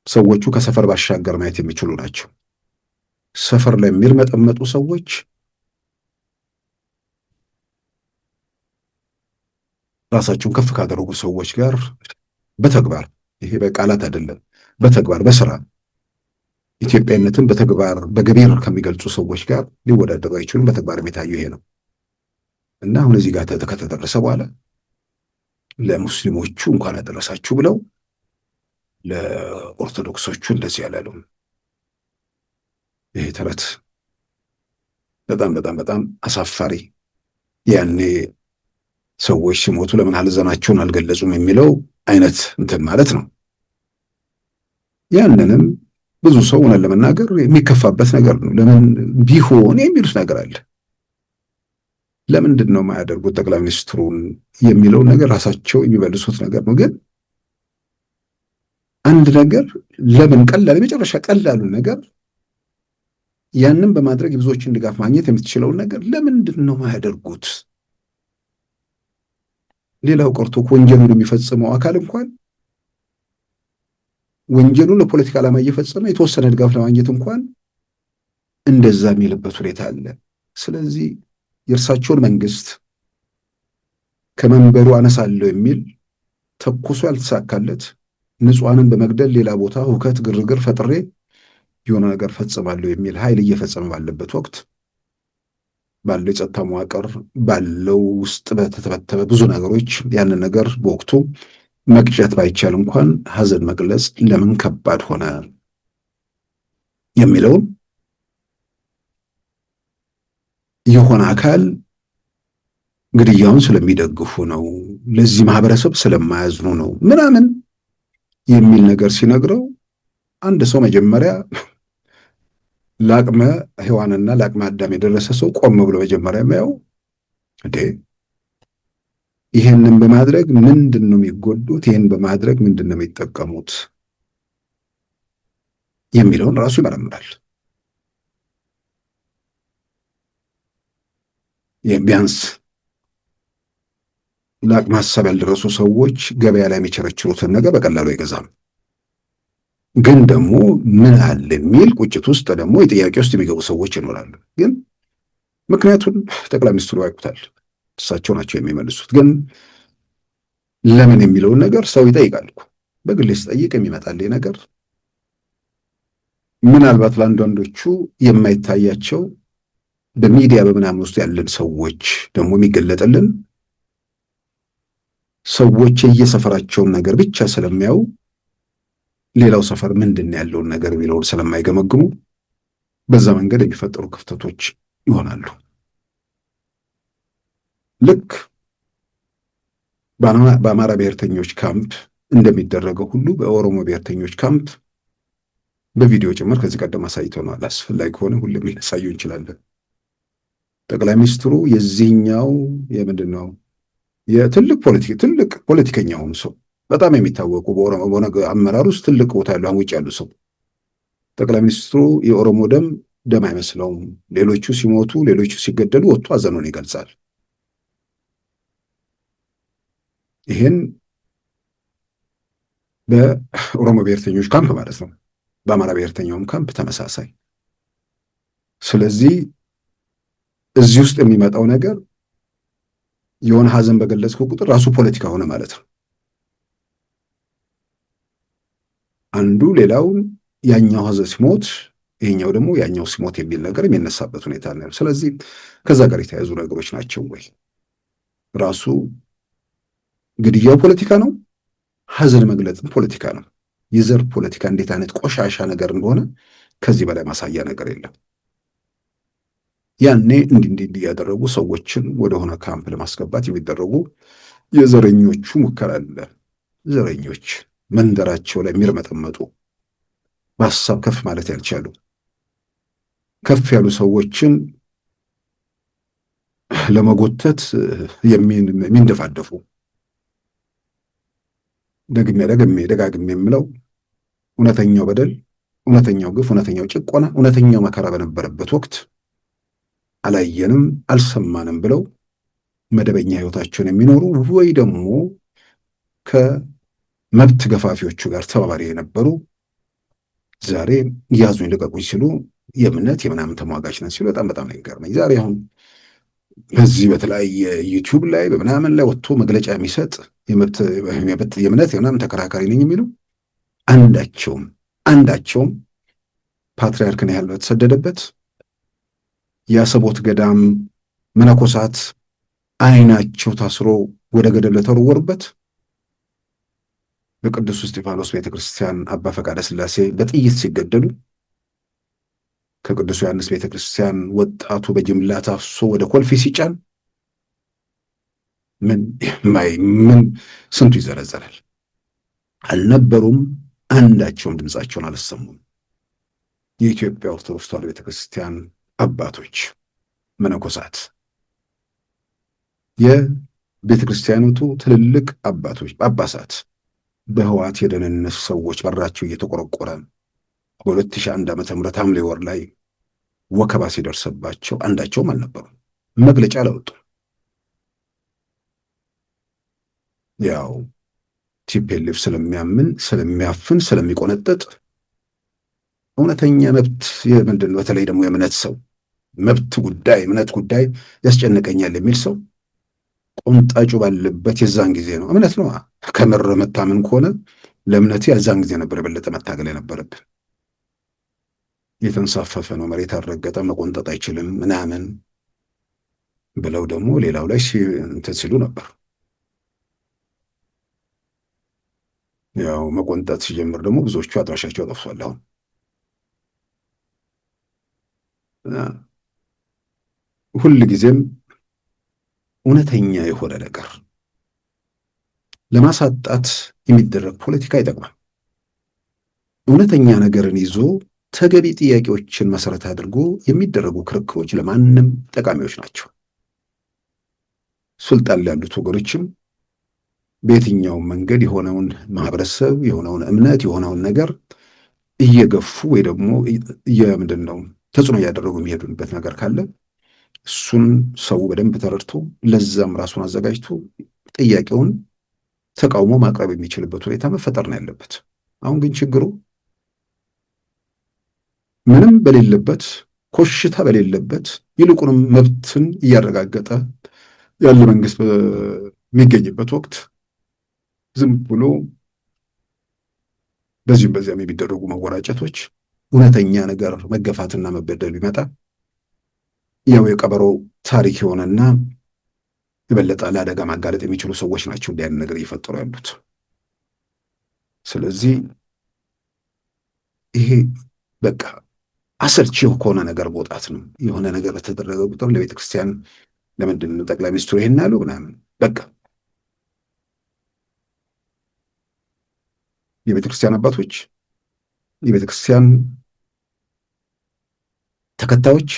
ሰዎቹ ከሰፈር ባሻገር ማየት የሚችሉ ናቸው። ሰፈር ላይ የሚርመጠመጡ ሰዎች ራሳቸውን ከፍ ካደረጉ ሰዎች ጋር በተግባር ይሄ በቃላት አይደለም፣ በተግባር በስራ ኢትዮጵያዊነትን በተግባር በገቢር ከሚገልጹ ሰዎች ጋር ሊወዳደሩ አይችሉም። በተግባር የሚታየው ይሄ ነው እና አሁን እዚህ ጋር ከተደረሰ በኋላ ለሙስሊሞቹ እንኳን አደረሳችሁ ብለው ለኦርቶዶክሶቹ እንደዚህ ያላሉ። ይሄ ተረት በጣም በጣም በጣም አሳፋሪ። ያኔ ሰዎች ሲሞቱ ለምን ሐዘናቸውን አልገለጹም የሚለው አይነት እንትን ማለት ነው። ያንንም ብዙ ሰው ሆነ ለመናገር የሚከፋበት ነገር ነው። ለምን ቢሆን የሚሉት ነገር አለ። ለምንድን ነው የማያደርጉት ጠቅላይ ሚኒስትሩን የሚለው ነገር ራሳቸው የሚመልሱት ነገር ነው። ግን አንድ ነገር ለምን ቀላል የመጨረሻ ቀላሉ ነገር ያንን በማድረግ የብዙዎችን ድጋፍ ማግኘት የምትችለውን ነገር ለምንድን ነው የማያደርጉት? ሌላው ቀርቶ ወንጀሉን የሚፈጽመው አካል እንኳን ወንጀሉን ለፖለቲካ ዓላማ እየፈጸመ የተወሰነ ድጋፍ ለማግኘት እንኳን እንደዛ የሚልበት ሁኔታ አለ። ስለዚህ የእርሳቸውን መንግስት ከመንበሩ አነሳለሁ የሚል ተኩሶ ያልተሳካለት ንጹሐንን በመግደል ሌላ ቦታ ሁከት ግርግር ፈጥሬ የሆነ ነገር ፈጽማለሁ የሚል ኃይል እየፈጸመ ባለበት ወቅት ባለው የጸጥታ መዋቅር ባለው ውስጥ በተተበተበ ብዙ ነገሮች ያንን ነገር በወቅቱ መቅጨት ባይቻል እንኳን ሐዘን መግለጽ ለምን ከባድ ሆነ የሚለውን የሆነ አካል ግድያውን ስለሚደግፉ ነው፣ ለዚህ ማህበረሰብ ስለማያዝኑ ነው ምናምን የሚል ነገር ሲነግረው አንድ ሰው መጀመሪያ ለአቅመ ሔዋንና ለአቅመ አዳም የደረሰ ሰው ቆም ብሎ መጀመሪያ የሚያየው ይሄንን በማድረግ ምንድን ነው የሚጎዱት፣ ይሄን በማድረግ ምንድን ነው የሚጠቀሙት የሚለውን ራሱ ይመረምራል። ቢያንስ ለአቅመ ሐሳብ ያልደረሱ ሰዎች ገበያ ላይ የሚቸረችሩትን ነገር በቀላሉ አይገዛም። ግን ደግሞ ምን አለ የሚል ቁጭት ውስጥ ደግሞ የጥያቄ ውስጥ የሚገቡ ሰዎች ይኖራሉ። ግን ምክንያቱም ጠቅላይ ሚኒስትሩ ያውቁታል፣ እሳቸው ናቸው የሚመልሱት። ግን ለምን የሚለውን ነገር ሰው ይጠይቃል እኮ። በግል ሲጠይቅ የሚመጣልኝ ነገር ምናልባት ለአንዳንዶቹ የማይታያቸው በሚዲያ በምናምን ውስጥ ያለን ሰዎች ደግሞ የሚገለጥልን ሰዎች የየሰፈራቸውን ነገር ብቻ ስለሚያዩ ሌላው ሰፈር ምንድን ያለውን ነገር የሚለውን ስለማይገመግሙ በዛ መንገድ የሚፈጠሩ ክፍተቶች ይሆናሉ። ልክ በአማራ ብሔርተኞች ካምፕ እንደሚደረገው ሁሉ በኦሮሞ ብሔርተኞች ካምፕ በቪዲዮ ጭምር ከዚህ ቀደም አሳይተናል። አስፈላጊ ከሆነ ሁሉም ሊያሳዩ እንችላለን። ጠቅላይ ሚኒስትሩ የዚህኛው የምንድነው የትልቅ ፖለቲከኛ ሆኑ ሰው በጣም የሚታወቁ በኦሮሞ አመራር ውስጥ ትልቅ ቦታ ያለው ውጭ ያሉ ሰው ጠቅላይ ሚኒስትሩ የኦሮሞ ደም አይመስለውም። ሌሎቹ ሲሞቱ፣ ሌሎቹ ሲገደሉ ወጥቶ አዘኑን ይገልጻል። ይሄን በኦሮሞ ብሔርተኞች ካምፕ ማለት ነው። በአማራ ብሔርተኛውም ካምፕ ተመሳሳይ። ስለዚህ እዚህ ውስጥ የሚመጣው ነገር የሆነ ሀዘን በገለጽከው ቁጥር ራሱ ፖለቲካ ሆነ ማለት ነው። አንዱ ሌላውን ያኛው ሀዘን ሲሞት ይሄኛው ደግሞ ያኛው ሲሞት የሚል ነገር የሚነሳበት ሁኔታ ነው። ስለዚህ ከዛ ጋር የተያያዙ ነገሮች ናቸው ወይ? ራሱ ግድያው ፖለቲካ ነው፣ ሀዘን መግለጽም ፖለቲካ ነው። የዘር ፖለቲካ እንዴት አይነት ቆሻሻ ነገር እንደሆነ ከዚህ በላይ ማሳያ ነገር የለም። ያኔ እንዲህ ያደረጉ ሰዎችን ወደሆነ ካምፕ ለማስገባት የሚደረጉ የዘረኞቹ ሙከራ አለ። ዘረኞች መንደራቸው ላይ የሚርመጠመጡ በሀሳብ ከፍ ማለት ያልቻሉ ከፍ ያሉ ሰዎችን ለመጎተት የሚንደፋደፉ ደጋግሜ የምለው እውነተኛው በደል፣ እውነተኛው ግፍ፣ እውነተኛው ጭቆና፣ እውነተኛው መከራ በነበረበት ወቅት አላየንም አልሰማንም ብለው መደበኛ ህይወታቸውን የሚኖሩ ወይ ደግሞ ከመብት ገፋፊዎቹ ጋር ተባባሪ የነበሩ ዛሬ ያዙኝ ልቀቁኝ ሲሉ የእምነት የምናምን ተሟጋች ነን ሲሉ በጣም ነው የሚገርመኝ። ዛሬ አሁን በዚህ በተለያየ ዩቲዩብ ላይ በምናምን ላይ ወጥቶ መግለጫ የሚሰጥ የእምነት የምናምን ተከራካሪ ነኝ የሚሉ አንዳቸውም ፓትርያርክን ያህል በተሰደደበት የአሰቦት ገዳም መነኮሳት አይናቸው ታስሮ ወደ ገደል ለተወረወሩበት በቅዱስ እስጢፋኖስ ቤተክርስቲያን አባ ፈቃደ ሥላሴ በጥይት ሲገደሉ ከቅዱስ ዮሐንስ ቤተክርስቲያን ወጣቱ በጅምላ ታፍሶ ወደ ኮልፌ ሲጫን ምን ስንቱ ይዘረዘራል። አልነበሩም። አንዳቸውም ድምፃቸውን አልሰሙም። የኢትዮጵያ ኦርቶዶክስ ተዋሕዶ ቤተክርስቲያን አባቶች መነኮሳት፣ የቤተክርስቲያኒቱ ትልልቅ አባቶች ጳጳሳት በህወሓት የደህንነት ሰዎች በራቸው እየተቆረቆረ በ2001 ዓመተ ምህረት ሐምሌ ወር ላይ ወከባ ሲደርስባቸው አንዳቸውም አልነበሩም። መግለጫ አላወጡም። ያው ቲፒኤልኤፍ ስለሚያፍን ስለሚቆነጠጥ እውነተኛ መብት ምንድን ነው? በተለይ ደግሞ የእምነት ሰው እምነት ጉዳይ ያስጨንቀኛል የሚል ሰው ቆንጣጩ ባለበት የዛን ጊዜ ነው። እምነት ነው ከምር መታመን ከሆነ ለእምነቴ የዛን ጊዜ ነበር የበለጠ መታገል የነበረብን። የተንሳፈፈ ነው፣ መሬት አልረገጠ፣ መቆንጠጥ አይችልም ምናምን ብለው ደግሞ ሌላው ላይ እንትን ሲሉ ነበር። ያው መቆንጠጥ ሲጀምር ደግሞ ብዙዎቹ አድራሻቸው ጠፍቷል። አሁን ሁል ጊዜም እውነተኛ የሆነ ነገር ለማሳጣት የሚደረግ ፖለቲካ አይጠቅምም። እውነተኛ ነገርን ይዞ ተገቢ ጥያቄዎችን መሰረት አድርጎ የሚደረጉ ክርክሮች ለማንም ጠቃሚዎች ናቸው። ስልጣን ላይ ያሉት ወገኖችም በየትኛውም መንገድ የሆነውን ማህበረሰብ የሆነውን እምነት የሆነውን ነገር እየገፉ ወይ ደግሞ ተጽዕኖ እያደረጉ የሚሄዱበት ነገር ካለ እሱን ሰው በደንብ ተረድቶ ለዛም ራሱን አዘጋጅቶ ጥያቄውን ተቃውሞ ማቅረብ የሚችልበት ሁኔታ መፈጠር ነው ያለበት። አሁን ግን ችግሩ ምንም በሌለበት ኮሽታ በሌለበት ይልቁንም መብትን እያረጋገጠ ያለ መንግስት በሚገኝበት ወቅት ዝም ብሎ በዚህም በዚያም የሚደረጉ መወራጨቶች እውነተኛ ነገር መገፋትና መበደሉ ይመጣ ያው የቀበሮ ታሪክ የሆነና የበለጠ ለአደጋ ማጋለጥ የሚችሉ ሰዎች ናቸው እንዲህ አይነት ነገር እየፈጠሩ ያሉት። ስለዚህ ይሄ በቃ አሰልቺው ከሆነ ነገር መውጣት ነው። የሆነ ነገር በተደረገ ቁጥር ለቤተ ክርስቲያን ለምንድን ነው ጠቅላይ ሚኒስትሩ ይሄን አሉ ምናምን በቃ የቤተ ክርስቲያን አባቶች፣ የቤተ ክርስቲያን ተከታዮች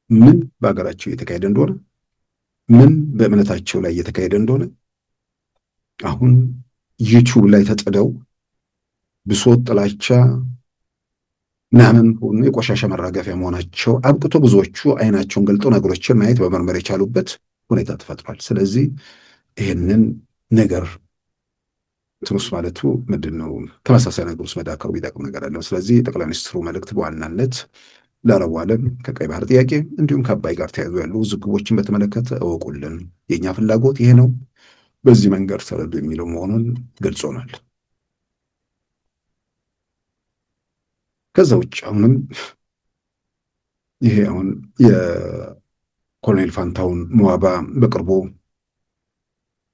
ምን በሀገራቸው እየተካሄደ እንደሆነ ምን በእምነታቸው ላይ እየተካሄደ እንደሆነ አሁን ዩቲዩብ ላይ ተጥደው ብሶት፣ ጥላቻ ምናምን ሆኖ የቆሻሻ መራገፊያ መሆናቸው አብቅቶ ብዙዎቹ አይናቸውን ገልጠው ነገሮችን ማየት በመርመር የቻሉበት ሁኔታ ተፈጥሯል። ስለዚህ ይህንን ነገር ትንሽ ማለቱ ምንድን ነው ተመሳሳይ ነገር ውስጥ መዳከሩ ቢጠቅም ነገር አለው። ስለዚህ ጠቅላይ ሚኒስትሩ መልእክት በዋናነት ለአረቡ ዓለም ከቀይ ባህር ጥያቄ እንዲሁም ከአባይ ጋር ተያይዞ ያሉ ውዝግቦችን በተመለከተ እወቁልን፣ የእኛ ፍላጎት ይሄ ነው፣ በዚህ መንገድ ተረዱ የሚለው መሆኑን ገልጾናል። ከዛ ውጭ አሁንም ይሄ አሁን የኮሎኔል ፋንታሁን ሞዋባ በቅርቡ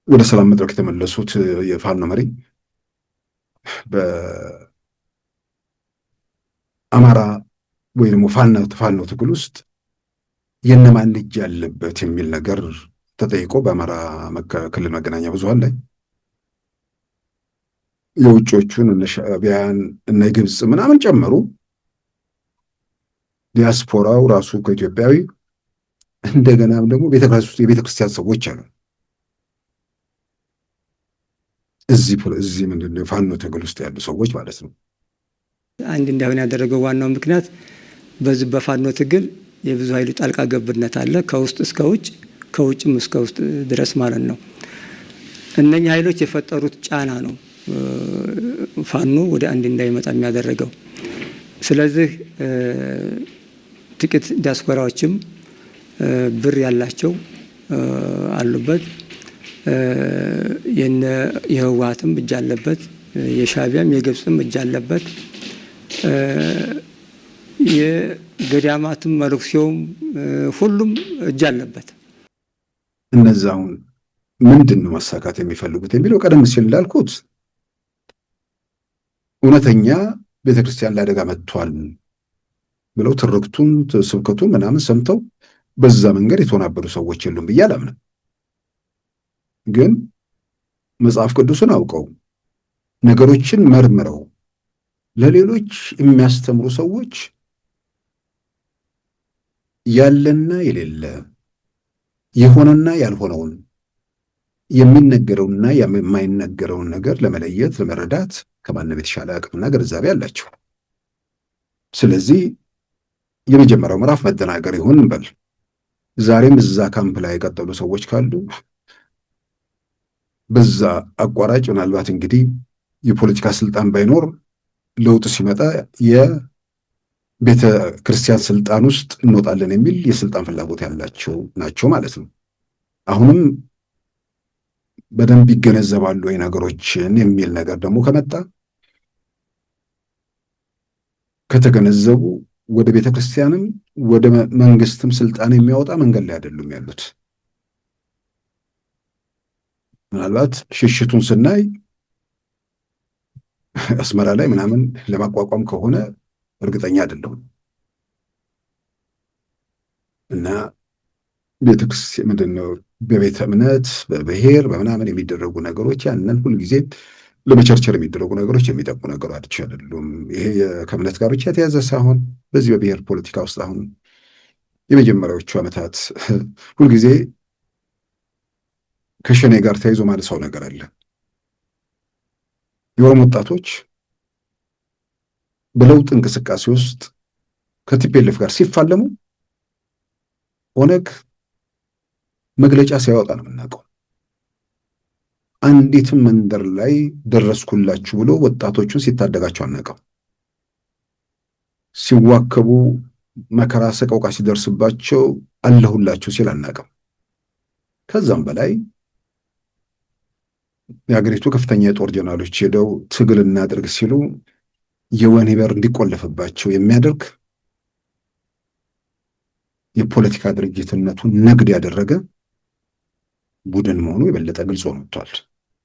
ወደ ሰላም መድረክ የተመለሱት የፋኖ መሪ በአማራ ወይ ደግሞ ፋኖ ትግል ውስጥ የነማን እጅ ያለበት የሚል ነገር ተጠይቆ በአማራ ክልል መገናኛ ብዙሃን ላይ የውጮቹን እነ ሻዕቢያን እነ ግብፅ ምናምን ጨመሩ፣ ዲያስፖራው ራሱ ከኢትዮጵያዊ እንደገናም ደግሞ የቤተ ክርስቲያን ሰዎች አሉ። እዚህ ምንድን ነው ፋኖ ትግል ውስጥ ያሉ ሰዎች ማለት ነው። አንድ እንዳይሆን ያደረገው ዋናው ምክንያት በዚህ በፋኖ ትግል የብዙ ኃይሉ ጣልቃ ገብነት አለ፣ ከውስጥ እስከ ውጭ ከውጭም እስከ ውስጥ ድረስ ማለት ነው። እነኛ ኃይሎች የፈጠሩት ጫና ነው ፋኖ ወደ አንድ እንዳይመጣ የሚያደረገው። ስለዚህ ጥቂት ዲያስፖራዎችም ብር ያላቸው አሉበት፣ የህወሓትም እጅ አለበት፣ የሻዕቢያም የግብፅም እጅ አለበት፣ የገዳማትም መነኩሴውም ሁሉም እጅ አለበት። እነዛውን ምንድን ነው ማሳካት የሚፈልጉት የሚለው ቀደም ሲል እንዳልኩት እውነተኛ ቤተክርስቲያን ለአደጋ መጥቷል ብለው ትርክቱን ስብከቱን ምናምን ሰምተው በዛ መንገድ የተወናበዱ ሰዎች የሉም ብዬ አላምንም። ግን መጽሐፍ ቅዱስን አውቀው ነገሮችን መርምረው ለሌሎች የሚያስተምሩ ሰዎች ያለና የሌለ የሆነና ያልሆነውን የሚነገረውና የማይነገረውን ነገር ለመለየት ለመረዳት ከማንም የተሻለ አቅምና ግንዛቤ አላቸው። ስለዚህ የመጀመሪያው ምዕራፍ መደናገር ይሁን እንበል። ዛሬም እዛ ካምፕ ላይ የቀጠሉ ሰዎች ካሉ በዛ አቋራጭ ምናልባት እንግዲህ የፖለቲካ ስልጣን ባይኖር ለውጥ ሲመጣ የቤተ ክርስቲያን ስልጣን ውስጥ እንወጣለን የሚል የስልጣን ፍላጎት ያላቸው ናቸው ማለት ነው። አሁንም በደንብ ይገነዘባሉ ወይ ነገሮችን የሚል ነገር ደግሞ ከመጣ ከተገነዘቡ ወደ ቤተ ክርስቲያንም ወደ መንግስትም ስልጣን የሚያወጣ መንገድ ላይ አይደሉም ያሉት። ምናልባት ሽሽቱን ስናይ አስመራ ላይ ምናምን ለማቋቋም ከሆነ እርግጠኛ አይደለሁም። እና ቤተክርስቲያን ምንድነው በቤተ እምነት በብሔር በምናምን የሚደረጉ ነገሮች ያንን ሁልጊዜ ለመቸርቸር የሚደረጉ ነገሮች የሚጠቅሙ ነገሮች አይደሉም። ይሄ ከእምነት ጋር ብቻ የተያዘ ሳይሆን በዚህ በብሔር ፖለቲካ ውስጥ አሁን የመጀመሪያዎቹ ዓመታት ሁልጊዜ ከሸኔ ጋር ተያይዞ ማለት ሰው ነገር አለ። የኦሮሞ ወጣቶች በለውጥ እንቅስቃሴ ውስጥ ከቲፒኤልኤፍ ጋር ሲፋለሙ ኦነግ መግለጫ ሲያወጣ ነው የምናውቀው። አንዲትም መንደር ላይ ደረስኩላችሁ ብሎ ወጣቶቹን ሲታደጋቸው አናውቅም። ሲዋከቡ መከራ ሰቆቃ ሲደርስባቸው አለሁላችሁ ሲል አናውቅም። ከዛም በላይ የሀገሪቱ ከፍተኛ የጦር ጀነራሎች ሄደው ትግል እናድርግ ሲሉ የወህኒ በር እንዲቆለፍባቸው የሚያደርግ የፖለቲካ ድርጅትነቱን ንግድ ያደረገ ቡድን መሆኑ የበለጠ ግልጽ ሆኗል።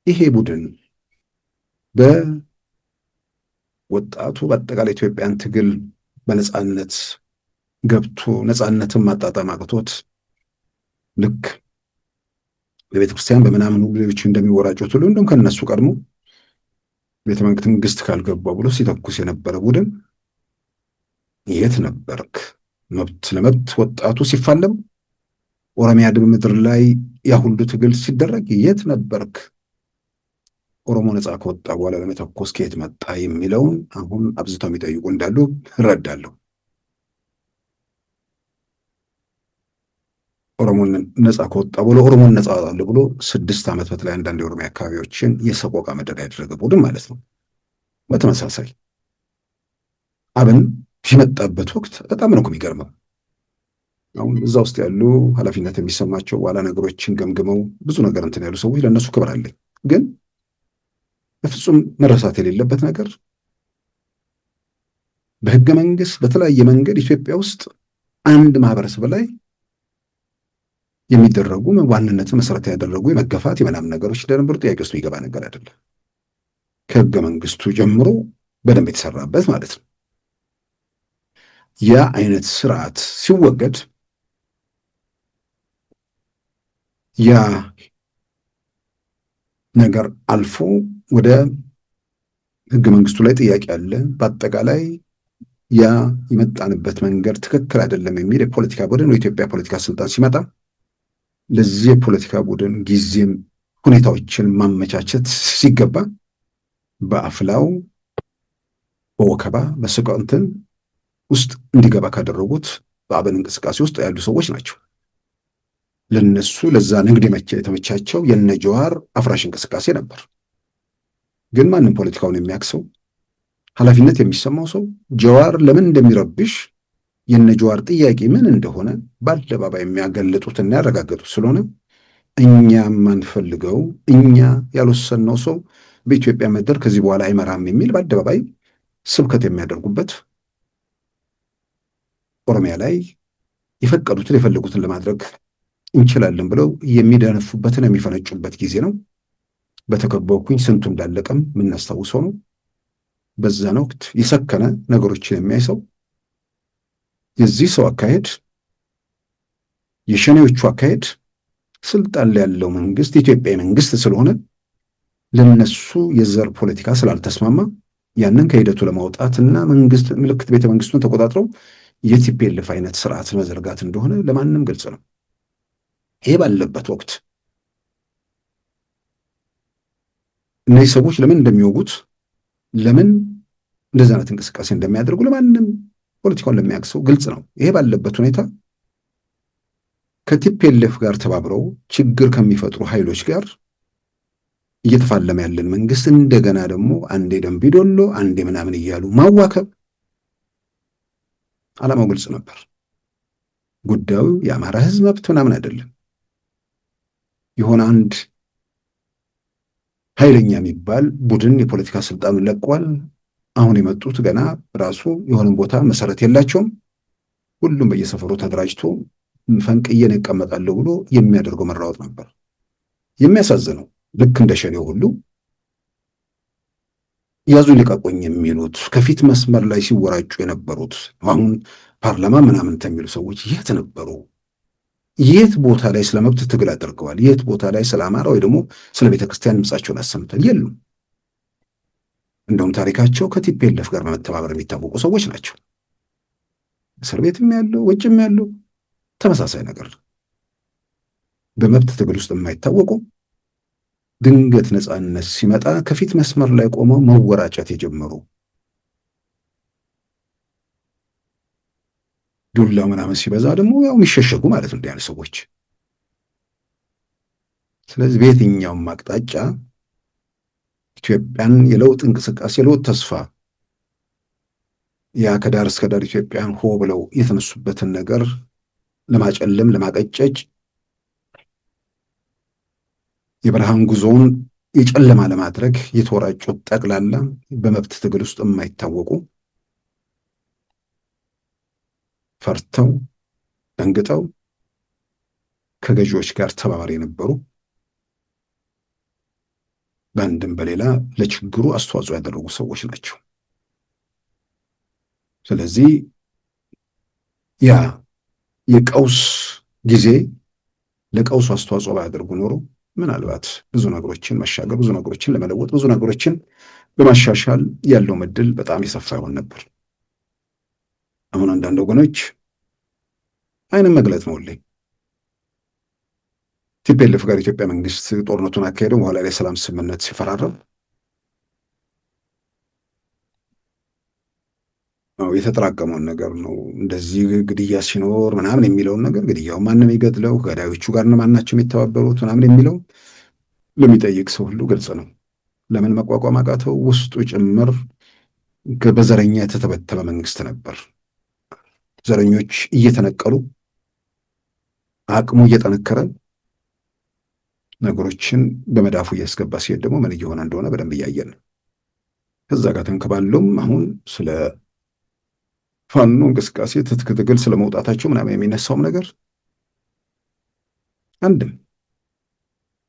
ይሄ ቡድን በወጣቱ በአጠቃላይ ኢትዮጵያን ትግል በነፃነት ገብቶ ነፃነትን ማጣጣም አቅቶት ልክ በቤተ ክርስቲያን በምናምን ሁሉ ሌሎች እንደሚወራጩት ሁሉ እንደውም ከነሱ ቀድሞ ቤተ መንግስት ካልገባ ብሎ ሲተኩስ የነበረ ቡድን የት ነበርክ? መብት ለመብት ወጣቱ ሲፋለም ኦሮሚያ ምድር ላይ ያ ሁሉ ትግል ሲደረግ የት ነበርክ? ኦሮሞ ነፃ ከወጣ በኋላ ለመተኮስ ከየት መጣ የሚለውን አሁን አብዝተው የሚጠይቁ እንዳሉ እረዳለሁ። ኦሮሞን ነፃ ከወጣ በኋላ ኦሮሞን ነፃ አለ ብሎ 6 ዓመት በተለይ አንዳንድ የኦሮሚያ አካባቢዎችን የሰቆቃ መደዳ ያደረገ ቡድን ማለት ነው። በተመሳሳይ አብን የመጣበት ወቅት በጣም ነው የሚገርመው። አሁን እዛ ውስጥ ያሉ ኃላፊነት የሚሰማቸው ዋላ ነገሮችን ገምግመው ብዙ ነገር እንትን ያሉ ሰዎች ለእነሱ ክብር አለኝ። ግን በፍጹም መረሳት የሌለበት ነገር በህገ መንግስት በተለያየ መንገድ ኢትዮጵያ ውስጥ አንድ ማህበረሰብ ላይ የሚደረጉ ዋንነትን መሰረት ያደረጉ የመገፋት የምናምን ነገሮች እንደነበሩ ጥያቄ ውስጥ የሚገባ ነገር አይደለም። ከህገ መንግስቱ ጀምሮ በደንብ የተሰራበት ማለት ነው። ያ አይነት ስርዓት ሲወገድ ያ ነገር አልፎ ወደ ህገ መንግስቱ ላይ ጥያቄ አለ። በአጠቃላይ ያ የመጣንበት መንገድ ትክክል አይደለም የሚል የፖለቲካ ቡድን የኢትዮጵያ ፖለቲካ ስልጣን ሲመጣ ለዚህ የፖለቲካ ቡድን ጊዜም ሁኔታዎችን ማመቻቸት ሲገባ በአፍላው በወከባ በስቃንትን ውስጥ እንዲገባ ካደረጉት በአብን እንቅስቃሴ ውስጥ ያሉ ሰዎች ናቸው። ለነሱ ለዛ ንግድ የተመቻቸው የነ ጀዋር አፍራሽ እንቅስቃሴ ነበር። ግን ማንም ፖለቲካውን የሚያክሰው ኃላፊነት የሚሰማው ሰው ጀዋር ለምን እንደሚረብሽ የነ ጀዋር ጥያቄ ምን እንደሆነ በአደባባይ የሚያገለጡትና ያረጋገጡት ስለሆነ እኛ የማንፈልገው እኛ ያልወሰንነው ሰው በኢትዮጵያ ምድር ከዚህ በኋላ አይመራም የሚል በአደባባይ ስብከት የሚያደርጉበት ኦሮሚያ ላይ የፈቀዱትን የፈለጉትን ለማድረግ እንችላለን ብለው የሚደነፉበትን የሚፈነጩበት ጊዜ ነው። በተከበብኩኝ ስንቱ እንዳለቀም የምናስታውሰው ነው። በዛን ወቅት የሰከነ ነገሮችን የሚያይ ሰው የዚህ ሰው አካሄድ የሸኔዎቹ አካሄድ ስልጣን ላይ ያለው መንግስት የኢትዮጵያ መንግስት ስለሆነ ለነሱ የዘር ፖለቲካ ስላልተስማማ ያንን ከሂደቱ ለማውጣትና መንግስት ምልክት ቤተ መንግስቱን ተቆጣጥረው የቲፒኤልኤፍ አይነት ስርዓት መዘርጋት እንደሆነ ለማንም ግልጽ ነው። ይሄ ባለበት ወቅት እነዚህ ሰዎች ለምን እንደሚወጉት ለምን እንደዚህ አይነት እንቅስቃሴ እንደሚያደርጉ ለማንም ፖለቲካውን ለሚያክሰው ግልጽ ነው። ይሄ ባለበት ሁኔታ ከቲፒኤልኤፍ ጋር ተባብረው ችግር ከሚፈጥሩ ኃይሎች ጋር እየተፋለመ ያለን መንግስት እንደገና ደግሞ አንዴ ደምቢዶሎ አንዴ ምናምን እያሉ ማዋከብ ዓላማው ግልጽ ነበር። ጉዳዩ የአማራ ህዝብ መብት ምናምን አይደለም። የሆነ አንድ ኃይለኛ የሚባል ቡድን የፖለቲካ ስልጣኑን ለቋል። አሁን የመጡት ገና ራሱ የሆነ ቦታ መሰረት የላቸውም። ሁሉም በየሰፈሩ ተደራጅቶ ፈንቅዬን እቀመጣለሁ ብሎ የሚያደርገው መራወጥ ነበር። የሚያሳዝነው ልክ እንደ ሸኔው ሁሉ ያዙ ሊቃቆኝ የሚሉት ከፊት መስመር ላይ ሲወራጩ የነበሩት አሁን ፓርላማ ምናምን የሚሉ ሰዎች የት ነበሩ? የት ቦታ ላይ ስለ መብት ትግል አድርገዋል? የት ቦታ ላይ ስለ አማራ ወይ ደግሞ ስለ ቤተክርስቲያን ድምጻቸውን አሰምተዋል? የሉም። እንደውም ታሪካቸው ከቲፒኤልኤፍ ጋር በመተባበር የሚታወቁ ሰዎች ናቸው። እስር ቤትም ያለው ውጭም ያለው ተመሳሳይ ነገር ነው። በመብት ትግል ውስጥ የማይታወቁ ድንገት ነፃነት ሲመጣ ከፊት መስመር ላይ ቆመው መወራጨት የጀመሩ ዱላ ምናምን ሲበዛ ደግሞ ያው የሚሸሸጉ ማለት ነው እንዲህ አይነት ሰዎች። ስለዚህ በየትኛውም አቅጣጫ ኢትዮጵያን የለውጥ እንቅስቃሴ የለውጥ ተስፋ ያ ከዳር እስከ ዳር ኢትዮጵያን ሆ ብለው የተነሱበትን ነገር ለማጨለም ለማቀጨጭ የብርሃን ጉዞውን የጨለማ ለማድረግ የተወራጩት ጠቅላላ በመብት ትግል ውስጥ የማይታወቁ ፈርተው ደንግጠው ከገዢዎች ጋር ተባባሪ የነበሩ በአንድም በሌላ ለችግሩ አስተዋጽኦ ያደረጉ ሰዎች ናቸው። ስለዚህ ያ የቀውስ ጊዜ ለቀውሱ አስተዋጽኦ ባያደርጉ ኖሮ ምናልባት ብዙ ነገሮችን መሻገር፣ ብዙ ነገሮችን ለመለወጥ፣ ብዙ ነገሮችን በማሻሻል ያለው እድል በጣም የሰፋ ይሆን ነበር። አሁን አንዳንድ ወገኖች አይንም መግለጥ ነው ላይ ቲፒኤልኤፍ ጋር ኢትዮጵያ መንግስት ጦርነቱን አካሄደው በኋላ ላይ ሰላም ስምምነት ሲፈራረም የተጠራቀመውን ነገር ነው። እንደዚህ ግድያ ሲኖር ምናምን የሚለውን ነገር ግድያው ማንም ይገድለው ገዳዮቹ ጋር ማን ናቸው የሚተባበሩት ምናምን የሚለው ለሚጠይቅ ሰው ሁሉ ግልጽ ነው። ለምን መቋቋም አቃተው? ውስጡ ጭምር በዘረኛ የተተበተበ መንግስት ነበር። ዘረኞች እየተነቀሉ አቅሙ እየጠነከረ ነገሮችን በመዳፉ እያስገባ ሲሄድ ደግሞ ምን እየሆነ እንደሆነ በደንብ እያየን ነው። ከዛ ጋር ተንከባሎም አሁን ስለ ፋኖ እንቅስቃሴ ትጥቅ ትግል ስለመውጣታቸው ምናምን የሚነሳውም ነገር አንድም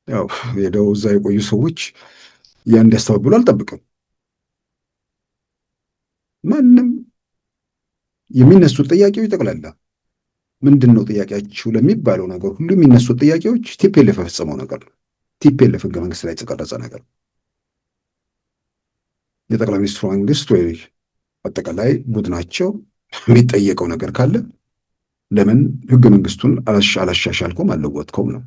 ያው ሄደው እዛ የቆዩ ሰዎች ያን እንዲያስተባብሉ አልጠብቅም። ማንም የሚነሱት ጥያቄዎች ጠቅላላ ምንድን ነው ጥያቄያችሁ ለሚባለው ነገር ሁሉ የሚነሱት ጥያቄዎች ቲፒኤልኤፍ የፈጸመው ነገር ነው። ቲፒኤልኤፍ ህገ መንግስት ላይ የተቀረጸ ነገር ነው። የጠቅላይ ሚኒስትሩ መንግስት ወይ አጠቃላይ ቡድናቸው የሚጠየቀው ነገር ካለ ለምን ህገ መንግስቱን አላሻሻልኩም አልለወጥኩም ነው።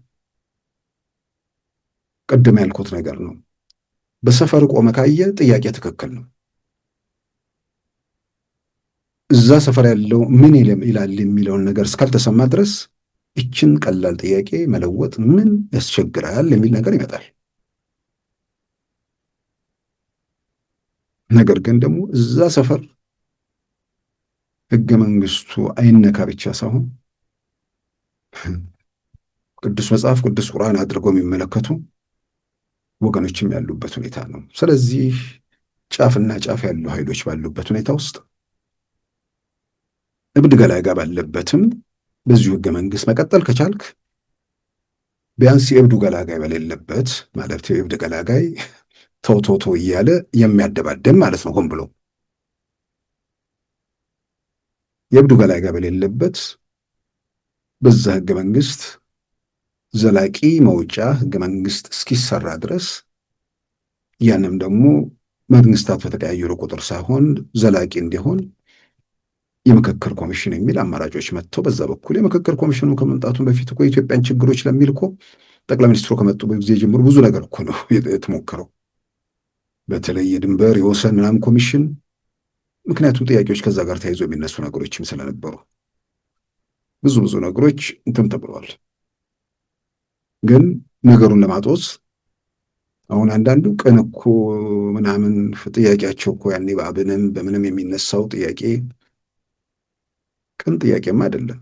ቅድም ያልኩት ነገር ነው። በሰፈር ቆመ ካየ ጥያቄ ትክክል ነው። እዛ ሰፈር ያለው ምን ይላል የሚለውን ነገር እስካልተሰማ ድረስ እችን ቀላል ጥያቄ መለወጥ ምን ያስቸግራል የሚል ነገር ይመጣል። ነገር ግን ደግሞ እዛ ሰፈር ህገ መንግስቱ አይነካ ብቻ ሳይሆን ቅዱስ መጽሐፍ ቅዱስ ቁርአን አድርገው የሚመለከቱ ወገኖችም ያሉበት ሁኔታ ነው። ስለዚህ ጫፍና ጫፍ ያሉ ኃይሎች ባሉበት ሁኔታ ውስጥ እብድ ገላጋ ባለበትም በዚሁ ህገ መንግስት መቀጠል ከቻልክ ቢያንስ የእብዱ ገላጋይ በሌለበት ማለት የእብድ ገላጋይ ቶቶቶ እያለ የሚያደባደም ማለት ነው። ሆን ብሎ የእብዱ ገላጋይ በሌለበት በዛ ህገ መንግስት ዘላቂ መውጫ ህገ መንግስት እስኪሰራ ድረስ ያንም ደግሞ መንግስታት በተቀያየሩ ቁጥር ሳይሆን ዘላቂ እንዲሆን የምክክር ኮሚሽን የሚል አማራጮች መጥተው በዛ በኩል የምክክር ኮሚሽኑ ከመምጣቱ በፊት እኮ የኢትዮጵያን ችግሮች ለሚል እኮ ጠቅላይ ሚኒስትሩ ከመጡ ጊዜ ጀምሮ ብዙ ነገር እኮ ነው የተሞከረው። በተለይ የድንበር የወሰን ምናምን ኮሚሽን፣ ምክንያቱም ጥያቄዎች ከዛ ጋር ተያይዞ የሚነሱ ነገሮችም ስለነበሩ ብዙ ነገሮች እንትን ተብለዋል። ግን ነገሩን ለማጦስ አሁን አንዳንዱ ቅን እኮ ምናምን ጥያቄያቸው እኮ ያኔ በአብንም በምንም የሚነሳው ጥያቄ ቅን ጥያቄም አይደለም።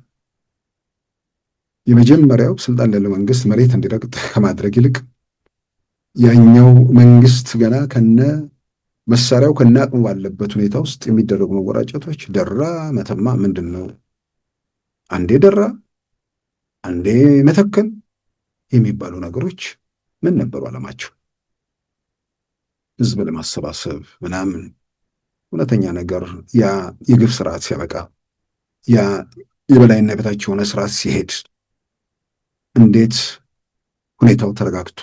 የመጀመሪያው ስልጣን ያለው መንግስት መሬት እንዲረግጥ ከማድረግ ይልቅ ያኛው መንግስት ገና ከነ መሳሪያው ከነ አቅሙ ባለበት ሁኔታ ውስጥ የሚደረጉ መወራጨቶች ደራ መተማ ምንድን ነው አንዴ ደራ አንዴ መተከል የሚባሉ ነገሮች ምን ነበሩ ዓላማቸው? ህዝብ ለማሰባሰብ ምናምን። እውነተኛ ነገር ያ የግፍ ስርዓት ሲያበቃ ያ የበላይና የበታች የሆነ ስርዓት ሲሄድ እንዴት ሁኔታው ተረጋግቶ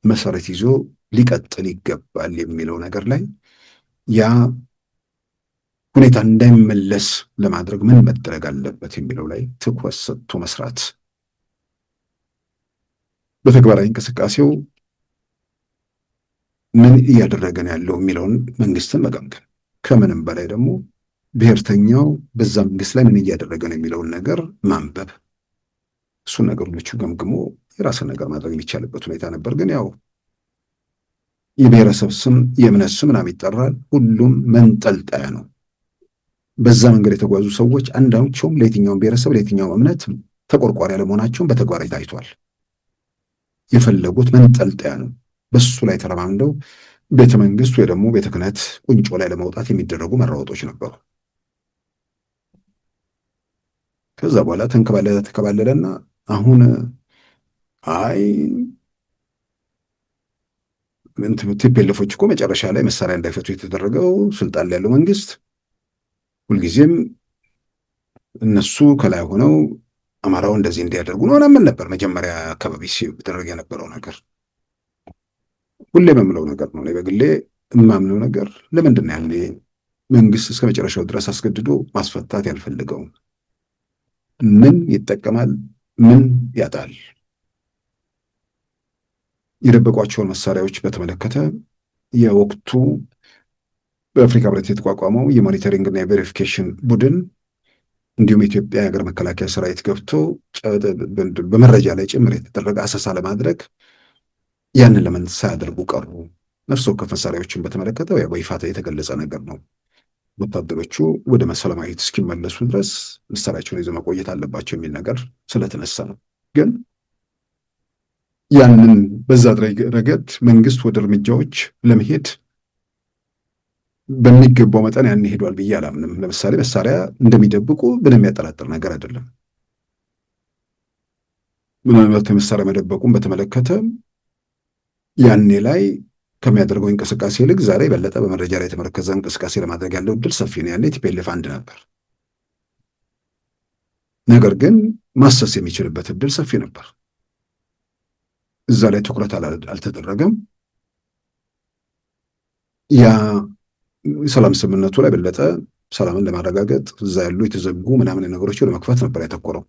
መሰረት ይዞ ሊቀጥል ይገባል የሚለው ነገር ላይ ያ ሁኔታ እንዳይመለስ ለማድረግ ምን መደረግ አለበት የሚለው ላይ ትኩረት ሰጥቶ መስራት፣ በተግባራዊ እንቅስቃሴው ምን እያደረገን ያለው የሚለውን መንግስትን መገምገም፣ ከምንም በላይ ደግሞ ብሔርተኛው በዛ መንግስት ላይ ምን እያደረገ ነው የሚለውን ነገር ማንበብ፣ እሱን ነገሮቹ ገምግሞ የራስን ነገር ማድረግ የሚቻልበት ሁኔታ ነበር። ግን ያው የብሔረሰብ ስም የእምነት ስም ምናምን ይጠራል። ሁሉም መንጠልጣያ ነው። በዛ መንገድ የተጓዙ ሰዎች አንዳቸውም ለየትኛውም ብሔረሰብ ለየትኛውም እምነት ተቆርቋሪ ያለመሆናቸውን በተግባር ታይቷል። የፈለጉት መንጠልጣያ ነው። በሱ ላይ ተረማምደው ቤተ መንግስት ወይ ደግሞ ቤተ ክህነት ቁንጮ ላይ ለመውጣት የሚደረጉ መራወጦች ነበሩ። ከዛ በኋላ ተከባለለና አሁን አይ ቲፒኤልኤፎች እኮ መጨረሻ ላይ መሳሪያ እንዳይፈቱ የተደረገው ስልጣን ላይ ያለው መንግስት ሁልጊዜም እነሱ ከላይ ሆነው አማራው እንደዚህ እንዲያደርጉ ነው ምናምን ነበር መጀመሪያ አካባቢ ሲደረግ የነበረው ነገር። ሁሌ የምምለው ነገር ነው። በግሌ የማምነው ነገር ለምንድን ነው ያኔ መንግስት እስከ መጨረሻው ድረስ አስገድዶ ማስፈታት ያልፈለገው? ምን ይጠቀማል? ምን ያጣል? የደበቋቸውን መሳሪያዎች በተመለከተ የወቅቱ በአፍሪካ ህብረት የተቋቋመው የሞኒተሪንግ እና የቬሪፊኬሽን ቡድን እንዲሁም የኢትዮጵያ የሀገር መከላከያ ሰራዊት ገብቶ በመረጃ ላይ ጭምር የተደረገ አሰሳ ለማድረግ ያንን ለምን ሳያደርጉ ቀሩ? ነፍስ ወከፍ መሳሪያዎችን በተመለከተ በይፋ የተገለጸ ነገር ነው። ወታደሮቹ ወደ ሰላማዊት እስኪመለሱ ድረስ መሳሪያቸውን ይዘው መቆየት አለባቸው የሚል ነገር ስለተነሳ ነው። ግን ያንን በዛ ረገድ መንግስት ወደ እርምጃዎች ለመሄድ በሚገባው መጠን ያን ሄዷል ብዬ አላምንም። ለምሳሌ መሳሪያ እንደሚደብቁ ምንም የሚያጠራጥር ነገር አይደለም። ምናልባት የመሳሪያ መደበቁን በተመለከተ ያኔ ላይ ከሚያደርገው እንቅስቃሴ ይልቅ ዛሬ የበለጠ በመረጃ ላይ የተመረከዘ እንቅስቃሴ ለማድረግ ያለው እድል ሰፊ ነው። ያኔ ቲፒኤልኤፍ አንድ ነበር፣ ነገር ግን ማሰስ የሚችልበት እድል ሰፊ ነበር። እዛ ላይ ትኩረት አልተደረገም። ያ ሰላም ስምምነቱ ላይ በለጠ ሰላምን ለማረጋገጥ እዛ ያሉ የተዘጉ ምናምን ነገሮች ለመክፈት ነበር ያተኮረው።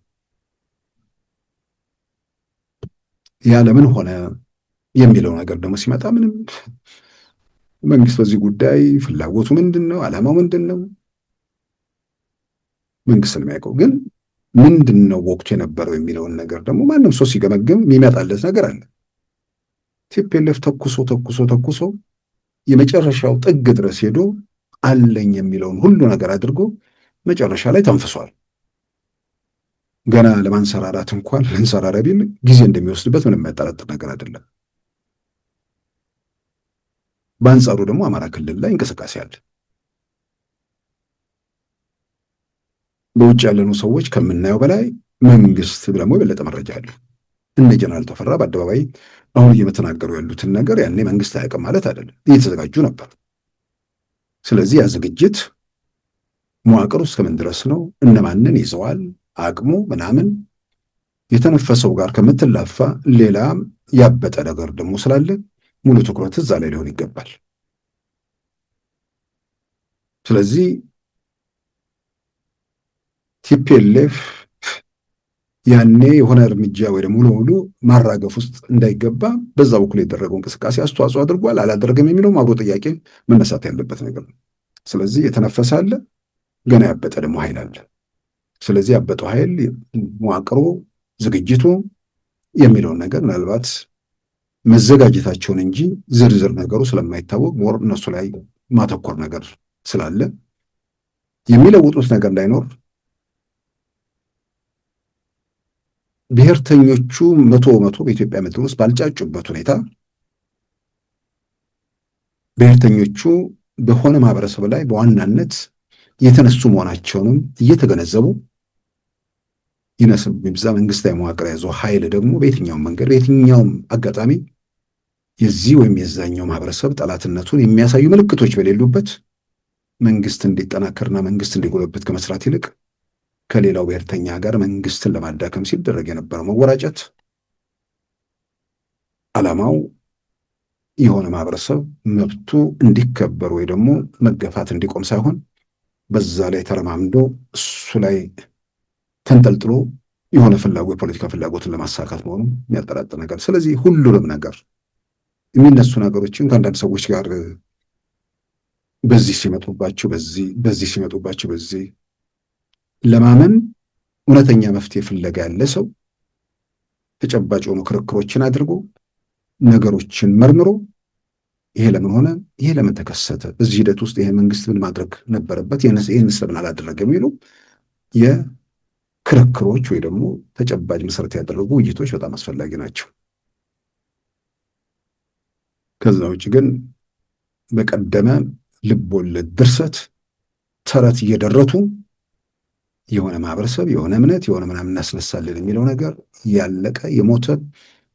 ያ ለምን ሆነ የሚለው ነገር ደግሞ ሲመጣ ምንም መንግስት በዚህ ጉዳይ ፍላጎቱ ምንድን ነው? ዓላማው ምንድን ነው? መንግስት ነው የሚያውቀው። ግን ምንድን ነው ወቅቱ የነበረው የሚለውን ነገር ደግሞ ማንም ሰው ሲገመግም የሚመጣለት ነገር አለ። ቲፒኤልኤፍ ተኩሶ የመጨረሻው ጥግ ድረስ ሄዶ አለኝ የሚለውን ሁሉ ነገር አድርጎ መጨረሻ ላይ ተንፍሷል። ገና ለማንሰራራት እንኳን ለንሰራራ ቢል ጊዜ እንደሚወስድበት ምንም የሚያጠራጥር ነገር አይደለም። በአንጻሩ ደግሞ አማራ ክልል ላይ እንቅስቃሴ አለ። በውጭ ያለኑ ሰዎች ከምናየው በላይ መንግስት ደግሞ የበለጠ መረጃ አለ። እነ ጀነራል ተፈራ በአደባባይ አሁን እየተናገሩ ያሉትን ነገር ያኔ መንግስት አያውቅም ማለት አይደለም፣ እየተዘጋጁ ነበር። ስለዚህ ያ ዝግጅት መዋቅር ውስጥ ከምን ድረስ ነው? እነማንን ይዘዋል? አቅሙ ምናምን የተነፈሰው ጋር ከምትላፋ ሌላ ያበጠ ነገር ደግሞ ስላለ ሙሉ ትኩረት እዛ ላይ ሊሆን ይገባል። ስለዚህ ቲፒኤልኤፍ ያኔ የሆነ እርምጃ ወይ ደግሞ ሙሉ ማራገፍ ውስጥ እንዳይገባ በዛ በኩል የደረገው እንቅስቃሴ አስተዋጽኦ አድርጓል አላደረገም የሚለውም አብሮ ጥያቄ መነሳት ያለበት ነገር ነው። ስለዚህ የተነፈሰ አለ፣ ገና ያበጠ ደግሞ ኃይል አለ። ስለዚህ ያበጠው ኃይል መዋቅሩ፣ ዝግጅቱ የሚለውን ነገር ምናልባት መዘጋጀታቸውን እንጂ ዝርዝር ነገሩ ስለማይታወቅ ሞር እነሱ ላይ ማተኮር ነገር ስላለ የሚለውጡት ነገር እንዳይኖር ብሔርተኞቹ መቶ በኢትዮጵያ ምድር ውስጥ ባልጫጩበት ሁኔታ ብሔርተኞቹ በሆነ ማህበረሰብ ላይ በዋናነት የተነሱ መሆናቸውንም እየተገነዘቡ ይነስም ይብዛ መንግስታዊ መዋቅር ያዘው ኃይል ደግሞ በየትኛውም መንገድ በየትኛውም አጋጣሚ የዚህ ወይም የዛኛው ማህበረሰብ ጠላትነቱን የሚያሳዩ ምልክቶች በሌሉበት መንግስት እንዲጠናከርና መንግስት እንዲጎለበት ከመስራት ይልቅ ከሌላው ብሔርተኛ ጋር መንግስትን ለማዳከም ሲደረግ የነበረው መወራጨት ዓላማው የሆነ ማህበረሰብ መብቱ እንዲከበር ወይ ደግሞ መገፋት እንዲቆም ሳይሆን በዛ ላይ ተረማምዶ እሱ ላይ ተንጠልጥሎ የሆነ የፖለቲካ ፍላጎትን ለማሳካት መሆኑ የሚያጠራጥር ነገር። ስለዚህ ሁሉንም ነገር የሚነሱ ነገሮችን ከአንዳንድ ሰዎች ጋር በዚህ ሲመጡባቸው በዚህ ለማመን እውነተኛ መፍትሄ ፍለጋ ያለ ሰው ተጨባጭ የሆኑ ክርክሮችን አድርጎ ነገሮችን መርምሮ ይሄ ለምን ሆነ፣ ይሄ ለምን ተከሰተ፣ በዚህ ሂደት ውስጥ ይሄ መንግስት ምን ማድረግ ነበረበት፣ ይህን ስለምን አላደረገም የሚሉ የክርክሮች ወይ ደግሞ ተጨባጭ መሰረት ያደረጉ ውይይቶች በጣም አስፈላጊ ናቸው። ከዛ ውጭ ግን በቀደመ ልብ ወለድ ድርሰት ተረት እየደረቱ የሆነ ማህበረሰብ የሆነ እምነት የሆነ ምናምን እናስነሳለን የሚለው ነገር ያለቀ የሞተ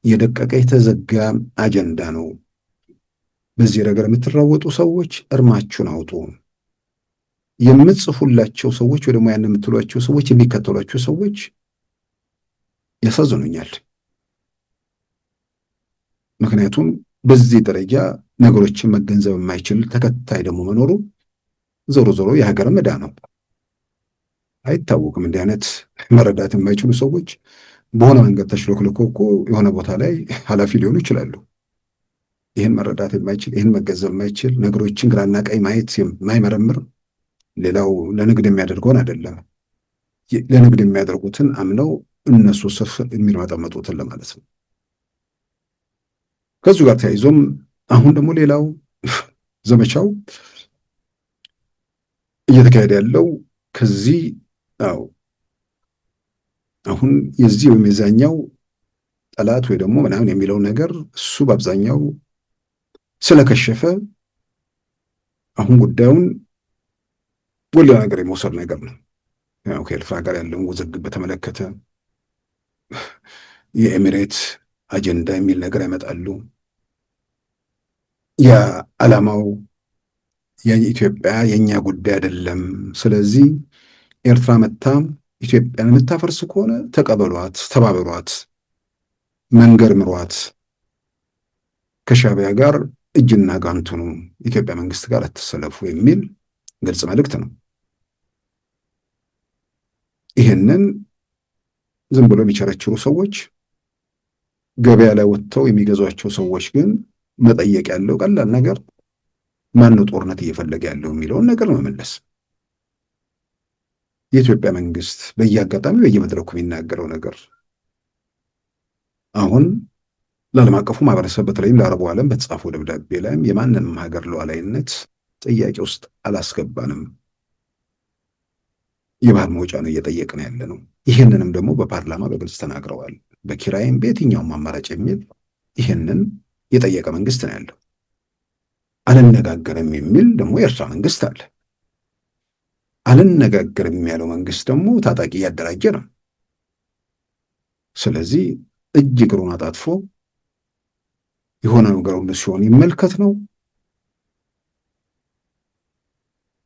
የደቀቀ የተዘጋ አጀንዳ ነው። በዚህ ነገር የምትራወጡ ሰዎች እርማችሁን አውጡ። የምትጽፉላቸው ሰዎች ወይ ደግሞ ያን የምትሏቸው ሰዎች የሚከተሏቸው ሰዎች ያሳዝኑኛል። ምክንያቱም በዚህ ደረጃ ነገሮችን መገንዘብ የማይችል ተከታይ ደግሞ መኖሩ ዞሮ ዞሮ የሀገር ዕዳ ነው። አይታወቅም። እንዲህ አይነት መረዳት የማይችሉ ሰዎች በሆነ መንገድ ተሽሎክልኮ እኮ የሆነ ቦታ ላይ ኃላፊ ሊሆኑ ይችላሉ። ይህን መረዳት የማይችል ይህን መገንዘብ የማይችል ነገሮችን ግራና ቀኝ ማየት የማይመረምር ሌላው ለንግድ የሚያደርገውን አይደለም ለንግድ የሚያደርጉትን አምነው እነሱ ስር የሚመጠመጡትን ለማለት ነው። ከዚሁ ጋር ተያይዞም አሁን ደግሞ ሌላው ዘመቻው እየተካሄደ ያለው ከዚህ አሁን የዚህ ወይም የዛኛው ጠላት ወይ ደግሞ ምናምን የሚለው ነገር እሱ በአብዛኛው ስለከሸፈ አሁን ጉዳዩን ወደ ነገር የመውሰድ ነገር ነው። ያው ከኤርትራ ጋር ያለውን ውዝግብ በተመለከተ የኤሚሬት አጀንዳ የሚል ነገር ያመጣሉ። የዓላማው የኢትዮጵያ የኛ ጉዳይ አይደለም። ስለዚህ ኤርትራ መታ ኢትዮጵያን የምታፈርስ ከሆነ ተቀበሏት፣ ተባበሯት፣ መንገድ ምሯት፣ ከሻዕቢያ ጋር እጅና ጓንት ሁኑ፣ ኢትዮጵያ መንግስት ጋር አትሰለፉ የሚል ግልጽ መልእክት ነው። ይህንን ዝም ብሎ የሚቸረችሩ ሰዎች፣ ገበያ ላይ ወጥተው የሚገዟቸው ሰዎች ግን መጠየቅ ያለው ቀላል ነገር ማነው ጦርነት እየፈለገ ያለው የሚለውን ነገር መመለስ። የኢትዮጵያ መንግስት በየአጋጣሚው በየመድረኩ የሚናገረው ነገር አሁን ለዓለም አቀፉ ማህበረሰብ በተለይም ለአረቡ ዓለም በተጻፈው ደብዳቤ ላይም የማንንም ሀገር ሉዓላዊነት ጥያቄ ውስጥ አላስገባንም፣ የባህር መውጫ ነው እየጠየቅን ያለ ነው። ይህንንም ደግሞ በፓርላማ በግልጽ ተናግረዋል። በኪራይም በየትኛውም አማራጭ የሚል ይህንን የጠየቀ መንግስት ነው ያለው። አልነጋገርም የሚል ደግሞ የኤርትራ መንግስት አለ። አልነጋገርም ያለው መንግስት ደግሞ ታጣቂ እያደራጀ ነው። ስለዚህ እጅ እግሩን አጣጥፎ የሆነ ነገር ሁሉ ሲሆን ይመልከት ነው።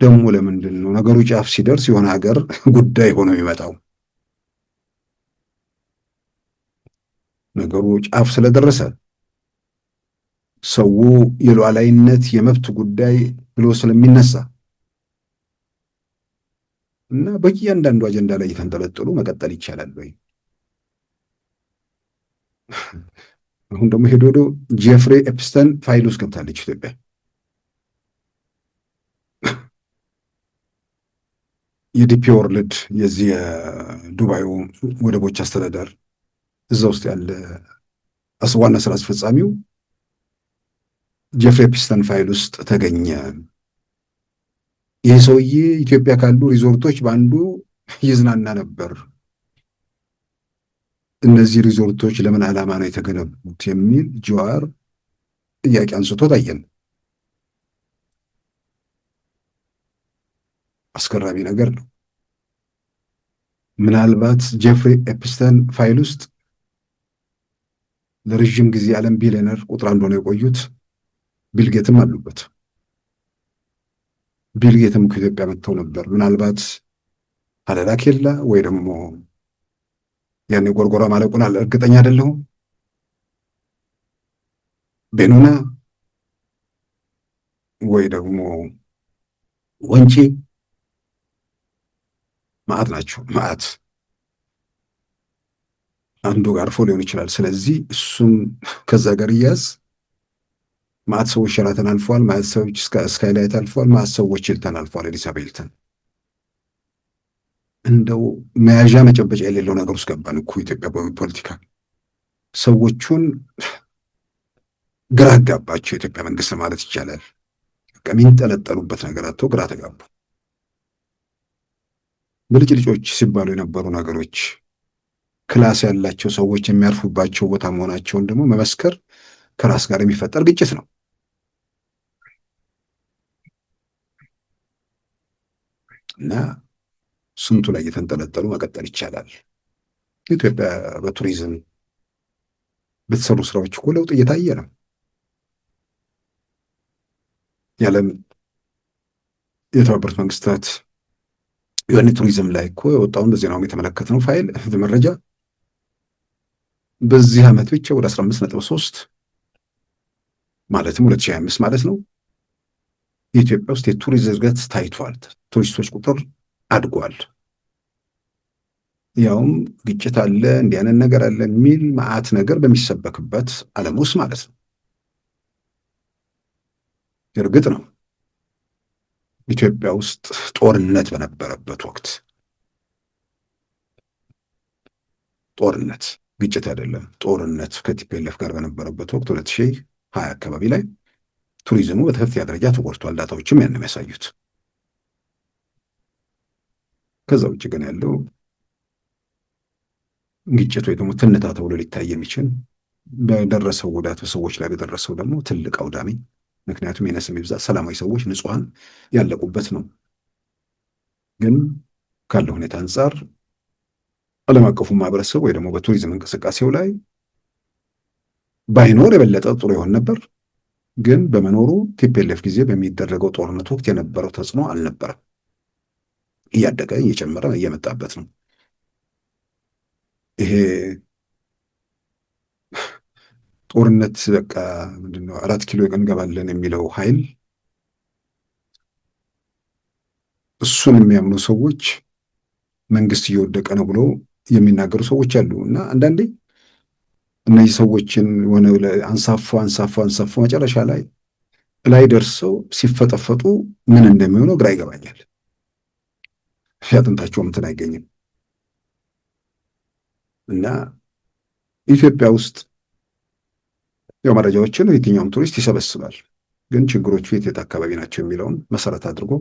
ደግሞ ለምንድን ነው ነገሩ ጫፍ ሲደርስ የሆነ ሀገር ጉዳይ ሆኖ የሚመጣው? ነገሩ ጫፍ ስለደረሰ ሰው የሉዓላዊነት የመብት ጉዳይ ብሎ ስለሚነሳ እና በእያንዳንዱ አጀንዳ ላይ እየተንጠለጠሉ መቀጠል ይቻላል ወይ? አሁን ደግሞ ሄዶ ጄፍሪ ኤፕስተን ፋይል ውስጥ ገብታለች ኢትዮጵያ። የዲፒ ወርልድ የዚህ የዱባዩ ወደቦች አስተዳደር እዛ ውስጥ ያለ ዋና ስራ አስፈጻሚው ጄፍሪ ኤፕስተን ፋይል ውስጥ ተገኘ። ይህ ሰውዬ ኢትዮጵያ ካሉ ሪዞርቶች በአንዱ ይዝናና ነበር። እነዚህ ሪዞርቶች ለምን ዓላማ ነው የተገነቡት የሚል ጀዋር ጥያቄ አንስቶ ታየን። አስገራሚ ነገር ነው። ምናልባት ጄፍሪ ኤፕስተን ፋይል ውስጥ ለረጅም ጊዜ ዓለም ቢሊዮነር ቁጥር አንድ ሆነው የቆዩት ቢልጌትም አሉበት። ቢልጌትም ከኢትዮጵያ መጥተው ነበር። ምናልባት አለላ ኬላ ወይ ደግሞ ያኔ ጎርጎራ ማለቁን እርግጠኛ አይደለሁም። ቤኑና ወይ ደግሞ ወንጪ ማዕት ናቸው። ማዕት አንዱ ጋር አርፎ ሊሆን ይችላል። ስለዚህ እሱም ከዛ ጋር እያዝ ማዕት ሰዎች ሸራተን አልፈዋል። ማዕት ሰዎች ስካይላይት አልፈዋል። ማዕት ሰዎች ሂልተን አልፈዋል። አዲስ አበባ ሂልተን። እንደው መያዣ መጨበጫ የሌለው ነገር ውስጥ ገባን እኮ ኢትዮጵያ ፖለቲካ። ሰዎቹን ግራ አጋባቸው የኢትዮጵያ መንግስት ማለት ይቻላል። የሚንጠለጠሉበት ነገር አጥተው ግራ ተጋቡ። ብልጭልጮች ሲባሉ የነበሩ ነገሮች ክላስ ያላቸው ሰዎች የሚያርፉባቸው ቦታ መሆናቸውን ደግሞ መመስከር ከራስ ጋር የሚፈጠር ግጭት ነው። እና ስንቱ ላይ እየተንጠለጠሉ መቀጠል ይቻላል። ኢትዮጵያ በቱሪዝም በተሰሩ ስራዎች እኮ ለውጥ እየታየ ነው። የዓለም የተባበሩት መንግስታት ዩኤን ቱሪዝም ላይ እኮ የወጣውን በዜናውም የተመለከትነው ፋይል መረጃ በዚህ ዓመት ብቻ ወደ 15.3 ማለትም 2025 ማለት ነው የኢትዮጵያ ውስጥ የቱሪዝም እድገት ታይቷል። ቱሪስቶች ቁጥር አድጓል። ያውም ግጭት አለ እንዲህ አይነት ነገር አለ የሚል መዓት ነገር በሚሰበክበት ዓለም ውስጥ ማለት ነው። እርግጥ ነው ኢትዮጵያ ውስጥ ጦርነት በነበረበት ወቅት ጦርነት ግጭት አይደለም ጦርነት ከቲፒኤልኤፍ ጋር በነበረበት ወቅት 2020 አካባቢ ላይ ቱሪዝሙ በከፍተኛ ደረጃ ተጎድቷል። ዳታዎችም ያን የሚያሳዩት። ከዛ ውጭ ግን ያለው ግጭት ወይ ደግሞ ትንታ ተብሎ ሊታይ የሚችል በደረሰው ጉዳት በሰዎች ላይ በደረሰው ደግሞ ትልቅ አውዳሚ፣ ምክንያቱም የነስም ብዛት ሰላማዊ ሰዎች ንጹሐን ያለቁበት ነው። ግን ካለው ሁኔታ አንጻር ዓለም አቀፉ ማህበረሰብ ወይ ደግሞ በቱሪዝም እንቅስቃሴው ላይ ባይኖር የበለጠ ጥሩ ይሆን ነበር። ግን በመኖሩ ቲፒኤልኤፍ ጊዜ በሚደረገው ጦርነት ወቅት የነበረው ተጽዕኖ አልነበረም። እያደገ እየጨመረ እየመጣበት ነው። ይሄ ጦርነት በቃ ምንድነው 4 ኪሎ እንገባለን የሚለው ኃይል እሱን የሚያምኑ ሰዎች መንግስት እየወደቀ ነው ብሎ የሚናገሩ ሰዎች አሉ። እና አንዳንዴ እነዚህ ሰዎችን ሆነ አንሳፎ መጨረሻ ላይ ደርሰው ሲፈጠፈጡ ምን እንደሚሆነው ግራ ይገባኛል። ያጥንታቸውም እንትን አይገኝም። እና ኢትዮጵያ ውስጥ ያው መረጃዎችን የትኛውም ቱሪስት ይሰበስባል። ግን ችግሮቹ የት አካባቢ ናቸው የሚለውን መሰረት አድርጎ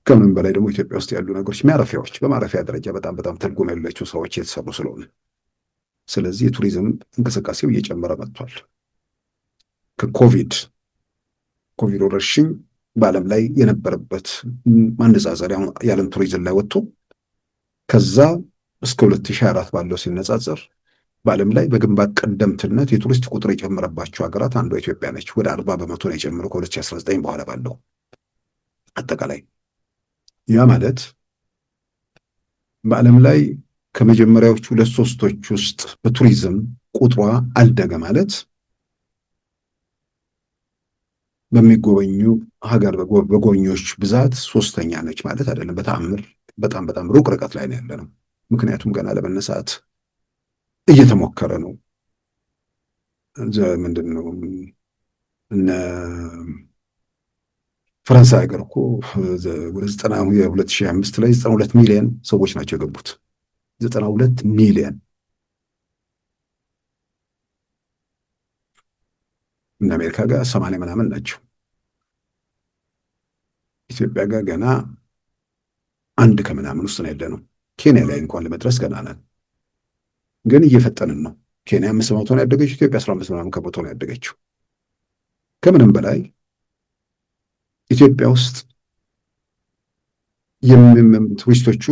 ከምንም በላይ ደግሞ ኢትዮጵያ ውስጥ ያሉ ነገሮች ማረፊያዎች፣ በማረፊያ ደረጃ በጣም ትርጉም ያላቸው ሰዎች የተሰሩ ስለሆነ ስለዚህ የቱሪዝም እንቅስቃሴው እየጨመረ መጥቷል። ከኮቪድ ወረርሽኝ በዓለም ላይ የነበረበት ማነጻጸሪያ የዓለም ቱሪዝም ላይ ወጥቶ ከዛ እስከ 2024 ባለው ሲነጻጸር በዓለም ላይ በግንባር ቀደምትነት የቱሪስት ቁጥር የጨመረባቸው ሀገራት አንዷ ኢትዮጵያ ነች። ወደ 40 በመቶ ነው የጨመረው ከ2019 በኋላ ባለው አጠቃላይ። ያ ማለት በዓለም ላይ ከመጀመሪያዎቹ 2/3 ውስጥ በቱሪዝም ቁጥሯ አልደገ ማለት በሚጎበኙ ሀገር በጎብኚዎች ብዛት 3ኛ ነች ማለት አይደለም። በተአምር በጣም ሩቅ ርቀት ላይ ነው ያለነው። ምክንያቱም ገና ለመነሳት እየተሞከረ ነው። ምንድን ነው እነ ፈረንሳይ ሀገር እኮ ወደ 2005 ላይ 92 ሚሊዮን ሰዎች ናቸው የገቡት። 92 ሚሊዮን። እነ አሜሪካ ጋር 80 ምናምን ናቸው። ኢትዮጵያ ጋር ገና 1 ከምናምን ውስጥ ነው ያለነው። ኬንያ ላይ እንኳን ለመድረስ ገና ነን። ግን እየፈጠንን ነው። ኬንያ 5 በመቶ ነው ያደገችው። ኢትዮጵያ 15 ምናምን ከመቶ ነው ያደገችው። ከምንም በላይ ኢትዮጵያ ውስጥ ቱሪስቶቹ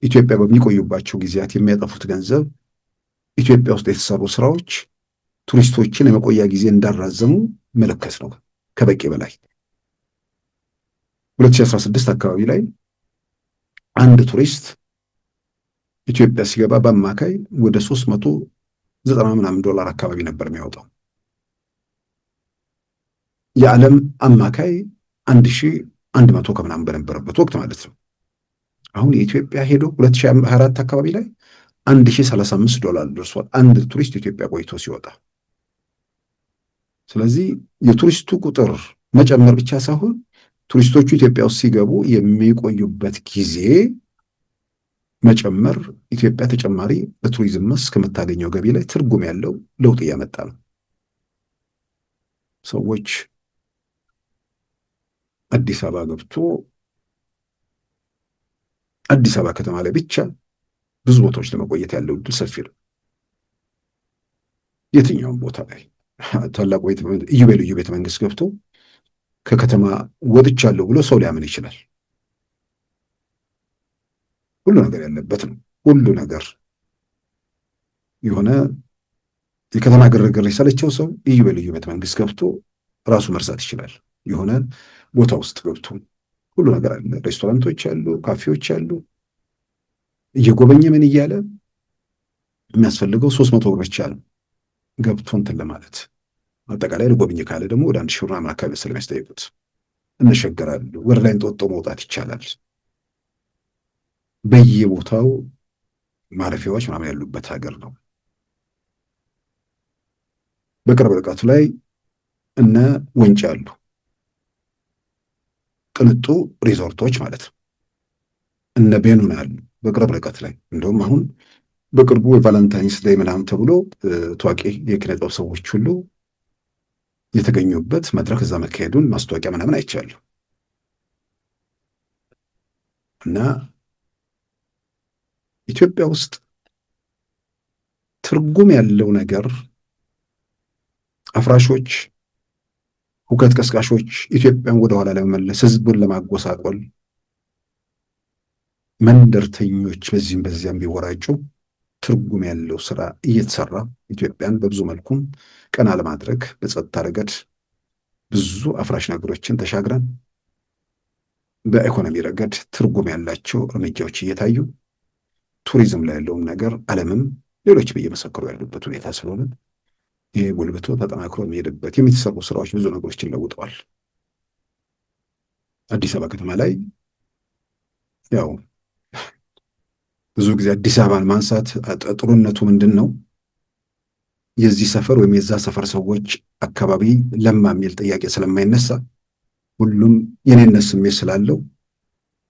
ኢትዮጵያ በሚቆዩባቸው ጊዜያት የሚያጠፉት ገንዘብ፣ ኢትዮጵያ ውስጥ የተሰሩ ስራዎች ቱሪስቶችን የመቆያ ጊዜ እንዳራዘሙ መለከት ነው ከበቂ በላይ። 2016 አካባቢ ላይ አንድ ቱሪስት ኢትዮጵያ ሲገባ በአማካይ ወደ 390 ምናምን ዶላር አካባቢ ነበር የሚያወጣው። የዓለም አማካይ 1100 ከምናምን በነበረበት ወቅት ማለት ነው። አሁን የኢትዮጵያ ሄዶ 2024 አካባቢ ላይ 1035 ዶላር ደርሷል አንድ ቱሪስት ኢትዮጵያ ቆይቶ ሲወጣ። ስለዚህ የቱሪስቱ ቁጥር መጨመር ብቻ ሳይሆን ቱሪስቶቹ ኢትዮጵያ ውስጥ ሲገቡ የሚቆዩበት ጊዜ መጨመር ኢትዮጵያ ተጨማሪ በቱሪዝም መስክ ከምታገኘው ገቢ ላይ ትርጉም ያለው ለውጥ እያመጣ ነው። ሰዎች አዲስ አበባ ገብቶ አዲስ አበባ ከተማ ላይ ብቻ ብዙ ቦታዎች ለመቆየት ያለው እድል ሰፊ ነው። የትኛውም ቦታ ላይ ታላቁ ኢዮቤልዩ ቤተ መንግስት ገብቶ ከከተማ ወጥቻለሁ ብሎ ሰው ሊያምን ይችላል። ሁሉ ነገር ያለበት ነው። ሁሉ ነገር የሆነ የከተማ ግርግር የሰለቸው ሰው ልዩ በልዩ ቤተ መንግስት ገብቶ ራሱ መርሳት ይችላል። የሆነ ቦታ ውስጥ ገብቶ ሁሉ ነገር አለ። ሬስቶራንቶች አሉ፣ ካፌዎች አሉ። እየጎበኘ ምን እያለ የሚያስፈልገው 300 ብር ብቻ ነው ገብቶ እንትን ለማለት። አጠቃላይ ልጎብኝ ካለ ደግሞ ወደ 1000 ብር ምናምን አካባቢ ስለሚያስጠይቁት እንሸገራሉ። ወደ ላይ እንጦጦ መውጣት ይቻላል። በየቦታው ማረፊያዎች ምናምን ያሉበት ሀገር ነው። በቅርብ ርቀቱ ላይ እነ ወንጪ አሉ፣ ቅንጡ ሪዞርቶች ማለት ነው። እነ ቤኑን አሉ በቅርብ ርቀት ላይ። እንደውም አሁን በቅርቡ የቫለንታይንስ ዴይ ምናምን ተብሎ ታዋቂ የኪነ ጥበብ ሰዎች ሁሉ የተገኙበት መድረክ እዛ መካሄዱን ማስታወቂያ ምናምን አይቻለሁ። እና ኢትዮጵያ ውስጥ ትርጉም ያለው ነገር አፍራሾች፣ ሁከት ቀስቃሾች ኢትዮጵያን ወደኋላ ለመመለስ ህዝቡን ለማጎሳቆል መንደርተኞች በዚህም በዚያም ቢወራጩ ትርጉም ያለው ስራ እየተሰራ ኢትዮጵያን በብዙ መልኩም ቀና ለማድረግ በጸጥታ ረገድ ብዙ አፍራሽ ነገሮችን ተሻግረን በኢኮኖሚ ረገድ ትርጉም ያላቸው እርምጃዎች እየታዩ ቱሪዝም ላይ ያለውም ነገር ዓለምም ሌሎች በየመሰከሩ ያሉበት ሁኔታ ስለሆነ ይሄ ጉልበቱ ተጠናክሮ የሚሄድበት የሚተሰሩ ስራዎች ብዙ ነገሮችን ለውጠዋል። አዲስ አበባ ከተማ ላይ ያው ብዙ ጊዜ አዲስ አበባን ማንሳት ጥሩነቱ ምንድን ነው? የዚህ ሰፈር ወይም የዛ ሰፈር ሰዎች አካባቢ ለማ የሚል ጥያቄ ስለማይነሳ ሁሉም የኔነት ስሜት ስላለው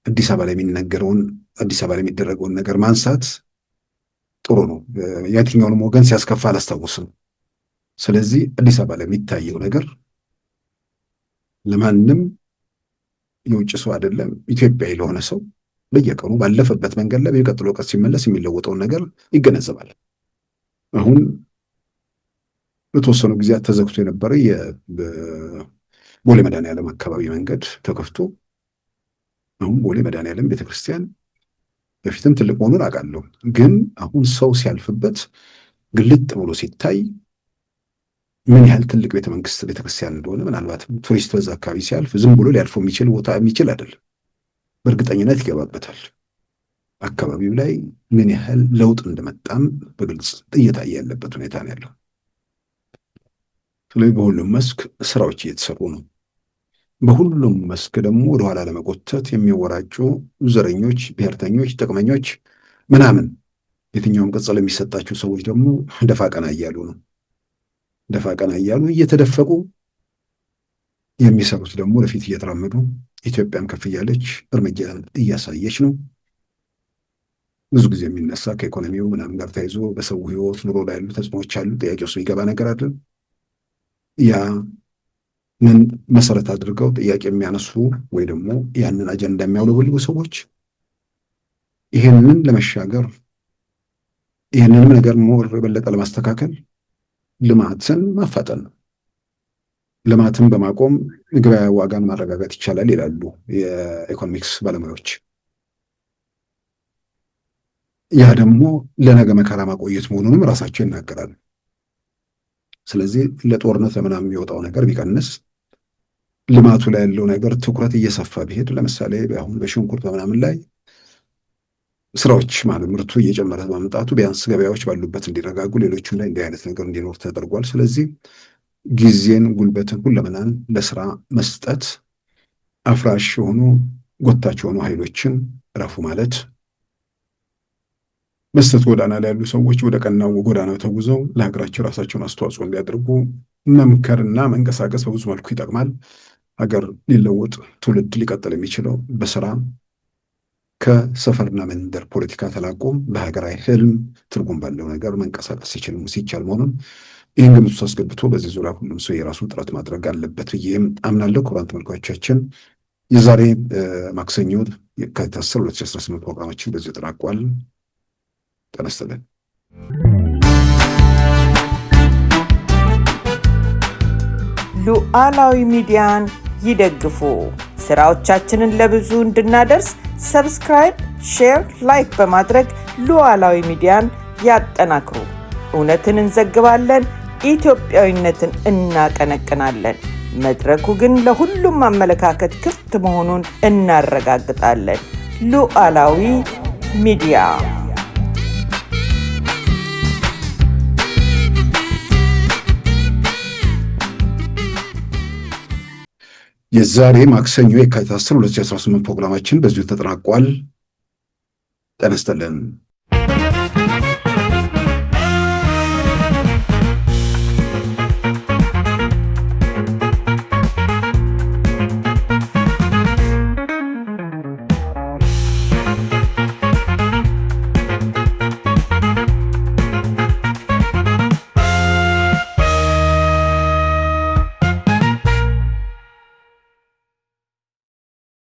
አዲስ አበባ ላይ የሚነገረውን አዲስ አበባ ላይ የሚደረገውን ነገር ማንሳት ጥሩ ነው። የትኛውንም ወገን ሲያስከፋ አላስታውስም። ስለዚህ አዲስ አበባ ላይ የሚታየው ነገር ለማንም የውጭ ሰው አይደለም፣ ኢትዮጵያዊ ለሆነ ሰው በየቀኑ ባለፈበት መንገድ ላይ በቀጥሎ ቀስ ሲመለስ የሚለወጠውን ነገር ይገነዘባል። አሁን በተወሰኑ ጊዜያት ተዘግቶ የነበረ የቦሌ መድኃኔዓለም አካባቢ መንገድ ተከፍቶ አሁን ቦሌ መድኃኔዓለም ቤተክርስቲያን በፊትም ትልቅ መሆኑን አውቃለሁ፣ ግን አሁን ሰው ሲያልፍበት ግልጥ ብሎ ሲታይ ምን ያህል ትልቅ ቤተመንግስት ቤተክርስቲያን እንደሆነ ምናልባትም ቱሪስት በዛ አካባቢ ሲያልፍ ዝም ብሎ ሊያልፈው የሚችል ቦታ የሚችል አይደለም፣ በእርግጠኝነት ይገባበታል። አካባቢው ላይ ምን ያህል ለውጥ እንደመጣም በግልጽ እየታየ ያለበት ሁኔታ ነው ያለው። ስለዚህ በሁሉም መስክ ስራዎች እየተሰሩ ነው። በሁሉም መስክ ደግሞ ወደኋላ ለመጎተት የሚወራጩ ዘረኞች፣ ብሔርተኞች፣ ጥቅመኞች ምናምን የትኛውም ቅጽል የሚሰጣቸው ሰዎች ደግሞ ደፋ ቀና እያሉ ነው። ደፋ ቀና እያሉ እየተደፈቁ የሚሰሩት ደግሞ ወደፊት እየተራመዱ ኢትዮጵያም ከፍ እያለች እርምጃ እያሳየች ነው። ብዙ ጊዜ የሚነሳ ከኢኮኖሚው ምናምን ጋር ተያይዞ በሰው ህይወት ኑሮ ላይ ያሉ ተጽዕኖዎች አሉ። ጥያቄ ውስጥ የሚገባ ነገር አለ። ያ ምን መሰረት አድርገው ጥያቄ የሚያነሱ ወይ ደግሞ ያንን አጀንዳ የሚያውለበልቡ ሰዎች ይሄንን ለመሻገር ይሄንንም ነገር ሞር የበለጠ ለማስተካከል ልማትን ማፋጠን ነው። ልማትን በማቆም ገበያ ዋጋን ማረጋጋት ይቻላል ይላሉ የኢኮኖሚክስ ባለሙያዎች። ያ ደግሞ ለነገ መከራ ማቆየት መሆኑንም ራሳቸው ይናገራሉ። ስለዚህ ለጦርነት ለምናምን የሚወጣው ነገር ቢቀንስ ልማቱ ላይ ያለው ነገር ትኩረት እየሰፋ ቢሄድ፣ ለምሳሌ አሁን በሽንኩርት በምናምን ላይ ስራዎች ማለት ምርቱ እየጨመረ በመምጣቱ ቢያንስ ገበያዎች ባሉበት እንዲረጋጉ፣ ሌሎችም ላይ እንዲህ አይነት ነገር እንዲኖር ተደርጓል። ስለዚህ ጊዜን፣ ጉልበትን፣ ሁለመናን ለስራ መስጠት፣ አፍራሽ የሆኑ ጎታች የሆኑ ኃይሎችን ረፉ ማለት፣ በስተት ጎዳና ላይ ያሉ ሰዎች ወደ ቀናው ጎዳና ተጉዘው ለሀገራቸው ራሳቸውን አስተዋጽኦ እንዲያደርጉ መምከርና መንቀሳቀስ በብዙ መልኩ ይጠቅማል። ሀገር ሊለወጥ ትውልድ ሊቀጥል የሚችለው በስራ ከሰፈርና መንደር ፖለቲካ ተላቆም በሀገራዊ ህልም ትርጉም ባለው ነገር መንቀሳቀስ ሲቻል መሆኑን ይህን ግምት ውስጥ አስገብቶ በዚህ ዙሪያ ሁሉም ሰው የራሱ ጥረት ማድረግ አለበት ብዬም አምናለሁ። ክቡራን ተመልካቾቻችን የዛሬ ማክሰኞ የካቲት 10 2018 ፕሮግራማችን በዚህ ተጠናቋል። ጤና ይስጥልን። ሉዓላዊ ሚዲያን ይደግፉ። ስራዎቻችንን ለብዙ እንድናደርስ ሰብስክራይብ፣ ሼር፣ ላይክ በማድረግ ሉዓላዊ ሚዲያን ያጠናክሩ። እውነትን እንዘግባለን፣ ኢትዮጵያዊነትን እናቀነቅናለን። መድረኩ ግን ለሁሉም አመለካከት ክፍት መሆኑን እናረጋግጣለን። ሉዓላዊ ሚዲያ የዛሬ ማክሰኞ የካቲት 10 2018 ፕሮግራማችን በዚሁ ተጠናቋል። ጤና ይስጥልን።